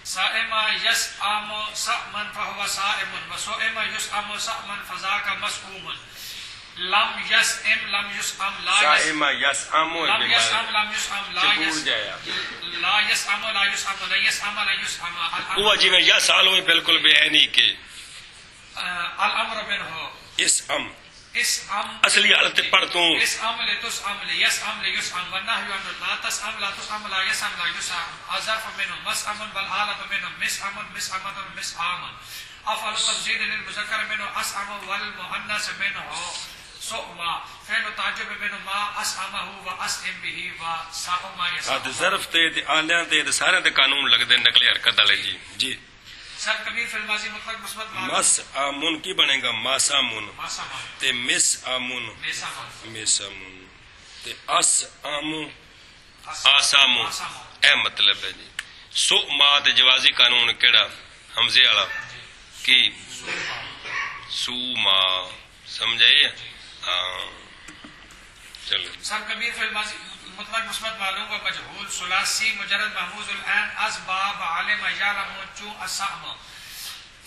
سائم یسعم سأمن فهو سائم وسئم يسأم سأمن فذاك مسؤوم لم يسأم لم يسأم لا سائم یسعم لم يسأم لم يسأم لا لا يسأم لا يسأم لا يسأم لا يسأم وہ جی میں یا سالوں میں بالکل بے عینی کے الامر منه اسعم اسعم اصلی حالت پڑھتوں اسعم لتسعم ليسعم ليسعم والنهي عن لا تسعم لا تسعم لا يسعم لا يسعم الظرف منه مسعم والحالة منه مسعم مسعمة مسعام افعل التفضيل للمذكر منه اسعم والمؤنث منه سؤما فعل تعجب منه ما اسعمه واسعم به وساؤما يسعم ظرف تے آلیاں تے سارے تے قانون لگ دے نقلی حرکت والے جی جی سر کبیر فی الماضی مطلق مثبت مس آمن کی بنے گا ماسامن ماسامن تے مس آمن میسامن میسامن تے اس آمو آسامو اے مطلب ہے جی سو ما تے جوازی قانون کیڑا حمزے والا کی سو ما سمجھائیے ہاں چلو سر کبیر فی الماضی مطلق مثبت معلوم و مجہول ثلاثی مجرد محموز العین اسباب عالم یعلم چون السام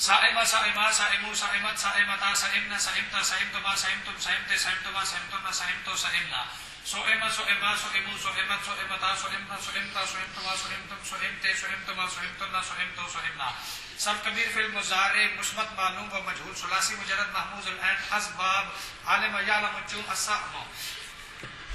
سائمہ سائمہ سائمو سائمت سائمتا سائمنا سائمتا سائمتما سائمتم سائمتے سائمتما سائمتنا سائمتو سائمنا سائمہ سائمہ سائمو سائمت سائمتا سائمنا سائمتا سائمتما سائمتم سائمتے سائمتما سائمتنا سائمتو سائمنا سب کبیر فی المضارع مثبت معلوم و مجہول ثلاثی مجرد محموز العین اسباب عالم یعلم چون السام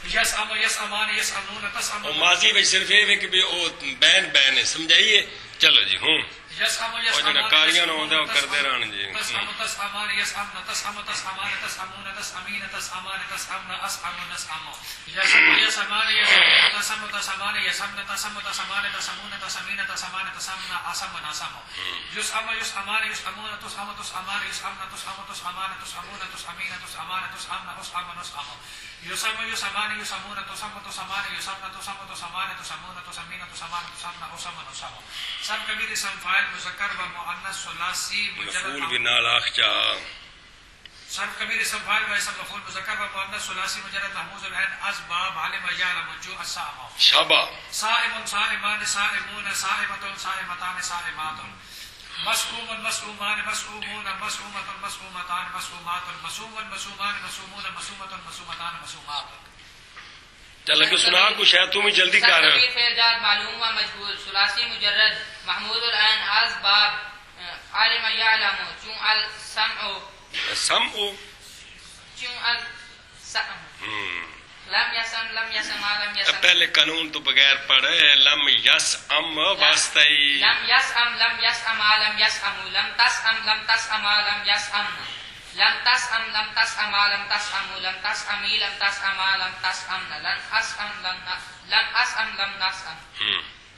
یسعم یسعمان یسعمون تسعمون ماضی میں صرف یہ کہ او بین بین ہے سمجھائیے چلو جی ہوں یسعم اور جنہاں کاریاں نہ ہوندے وہ کردے رہن جی تسعم تسعمان یسعمن تسعم تسعمان تسعمون تسعمین تسعمان تسعمن اسعم نسعم یسعم یسعمان یسعمون تسعم تسعمان یسعمن تسعم تسعمان تسعمون تسعمین تسعمان تسعمن اسعم نسعم یسعم یسعمان یسعمون تسعم تسعمان یسعمن تسعم تسعمان تسعمون تسعمین تسعمان تسعمن اسعم نسعم یسعم یسعمان یسعمون تسعم تسعمان یسعمن تسعم تسعمان تسعمون تسعمین تسعمان تسعمن اسعم نسعم سب کبیر اسم فاعل مذکر و مؤنث ثلاثی مفعول مجرد بنال اخچا صرف کبیر اسم فاعل و اسم مفعول مذکر و مؤنث ثلاثی مجرد محموز العین اسباب عالم یعلم جو السام شابا صائم صائمان صائمون صائمۃ صائمتان صائمات مسعوم مسعومان مسعومون مسعومۃ مسعومتان مسعومات مسعوم مسعومان مسعومون مسعومۃ مسعومتان مسعومات چل کے سنا کو شاید تم ہی جلدی کر رہے تقدیر فعل جاد معلوم و مجهول ثلاثی مجرد محمود العین اسباب عالم یعلم چون السمع سمع چون السمع لم يسم لم يسمع لم يسم پہلے قانون تو بغیر پڑھے لم یس ام واسطے لم يسأم لم يسأم لم يسأم لم تسأم لم تسأم لم يسأم لم تسأم لم تسأم لم تسأم لم تسأمي لم تسأم لم تسأم لن أسأم لم أسأم لم نسأم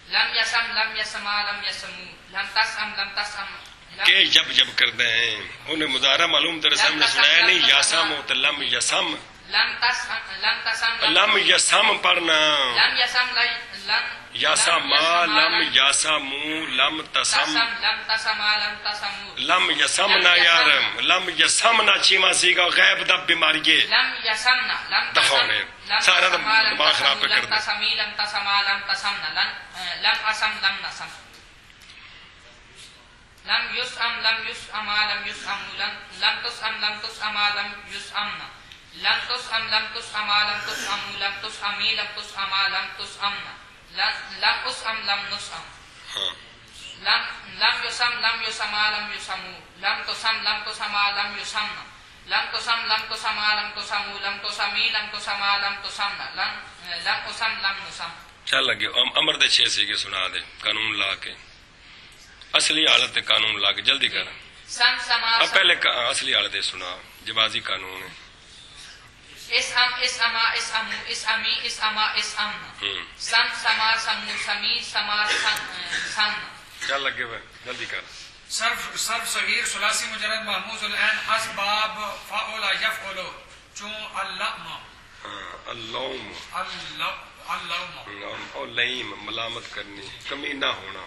لم يسم لم يسمع لم يسمو لم تسأم لم تسأم کہ جب جب کرتے ہیں انہیں مظاہرہ معلوم تیرے سامنے سنایا نہیں یاسم ہو تو لم یسم لم تسأم لم تسأم لم یسم پڑھنا لم يسم لم یاسم لم یاسمو لم تسم تسم لم تسم لم تسمو لم یسم نہ یار لم یسم نہ چیما سی کا غیب دا بیماری لم يسمنا لم دفعونے سارا دماغ خراب پہ کر لم دے تسمي لم تسم لم تسمنا لم أسم لم نسم لم يسأم لم يسأم لم يسأم لم تسأم لم تسأم لم يسأمنا لم تسأم لم تسأم لم تسأم لم تسأمي لم تسأم لم تسأمنا لم أسأم لم نسأم لم يسم لم يسم لم يسمو لم تسم لم تسم لم يسمنا لم تسم لم تسم لم تسمو لم تسمي لم تسم لم تسمنا لم أسم لم نسم چل لگے امر دے 6 سیگے سنا دے قانون لا کے اصلی حالت تے قانون لا کے جلدی کر سم سما اب پہلے اصلی حالت تے سنا جوازی قانون ہے اسم اسما اسمو اسمی اسما اسمنا سم سما سمو سمی سما سم چل لگے وہ جلدی کر صرف صغیر ثلاثی مجرد محموز العین اسباب فعل یفعل چون اللم اللوم اللوم اور لئیم ملامت کرنی کمی نہ ہونا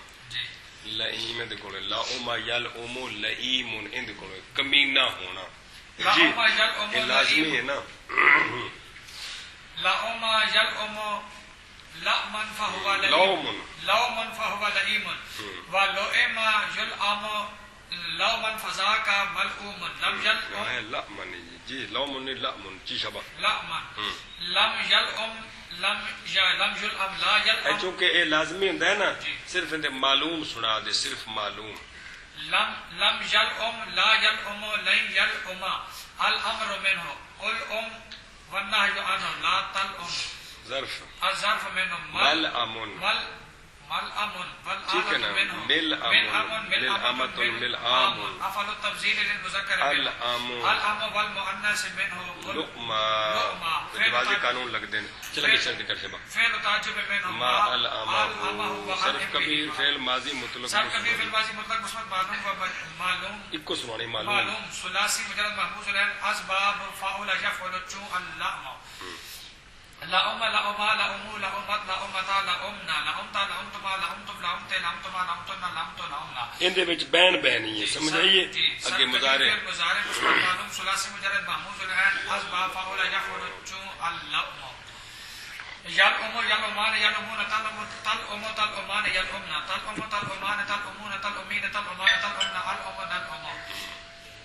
لئیم دے کولے لا اوما یل اومو لئیم ان دے کولے کمی نہ ہونا جی یہ لازمی ہے نا لا اوما یل اومو لأمن فهو لومن لومن فهو لئیم ولئما یلعم لومن فذاک ملعوم لم یلعم لأمن جی لومن لأمن جی شبہ لأمن لم یلعم لم یلعم لا یلعم چونکہ یہ لازمی ہوندا ہے نا صرف اندے معلوم سنا دے صرف معلوم لم یلعم لا یلعم لن یلعم الامر منه قل والنهی عنه لا تلعم ظرف الظرف منه مل امن مل امن ٹھیک ہے نا مل امن مل امت مل امن افعل التبذير للمذكر الام والمؤنث منه لقما جوازی قانون لگ دین چل کے چل کر شبا فعل تعجب منه ما الام صرف کبیر فعل ماضی مطلق صرف کبیر فعل ماضی مطلق مثبت معلوم و معلوم ایک کو سنانے معلوم ثلاثی مجرد محموز العین اسباب فعل یفعل چون اللام لا ام لا اما لا امو لا امت لا امتا لا امنا لا امتا لا امتما لا امتم لا امتے لا امتما لا امتنا لا امتو لا امنا ان دے وچ بین بہنی ہے سمجھائیے اگے مضارع مضارع مثبت معلوم ثلاثی مجرد محموز العین اسباب فعل یفعل چون اللام یلعم یلعمان یلعمون تلعم تلعمان یلعمنا تلعم تلعمان تلعمون تلعمین تلعمان تلعمنا العم نلعم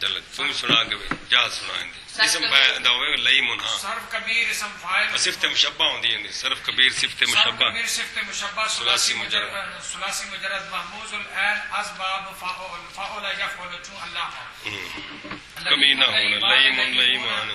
چل تم سنا کے جا سنا دے اسم دا ہوے لئی منھا صرف کبیر اسم فاعل صفت مشبہ ہوندی ہے صرف کبیر صفت مشبہ کبیر صفت مشبہ ثلاثی مجرد محموز العین اسباب فعل یفعل چون اللہ کمی نہ ہونا لئیم لئیمان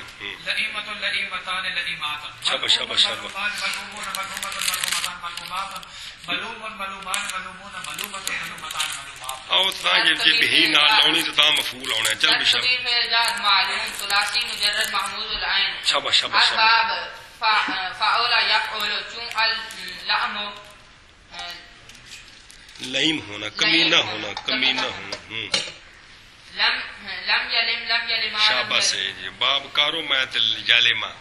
لئیمۃ لئیمتان لئیمات شاباش شاباش شاباش ملعومون ملعومۃ ملعومتان ملعومات ملعوم ملعومان ملعومون ملعومۃ ملعومتان ملعومات او تا جب ہی نہ لونی تو تا مفعول ہونا چل بے شک تقدیر فعل جاد معلوم ثلاثی مجرد محموز العین شاباش شاباش اسباب فعل یفعل چون اللام لئیم ہونا کمی نہ ہونا کمی نہ ہونا لم یلم شاباش ہے جی باب کارو میں یلما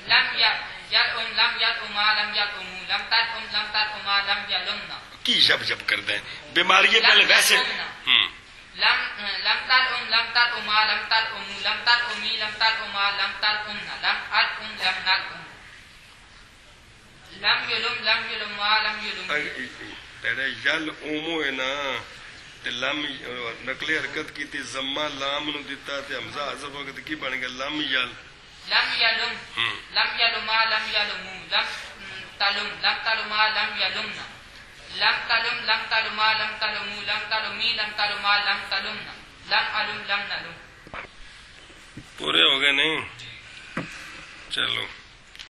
لم یلم لم یلم لم یلم لم تلم لم تلم لم یلمنا کی جب جب کر دیں بیماری پہلے ویسے لم تلم لم تلم لم تلم لم تلمی لم تلم لم تلمنا لم الم لم نلم لم یلم لم یلم لم یلم تیرے یل اومو ہے نا لم نقل حرکت کی تھی زما لام نو دیتا تے حمزہ حذف ہو گیا کی بن گیا لم یل لم یلم لم یلم لم یلم لم تلم لم تلم لم یلمنا لم تلم لم تلم لم تلم لم تلمی لم تلم لم تلمنا لم علم لم نلم پورے ہو گئے نہیں چلو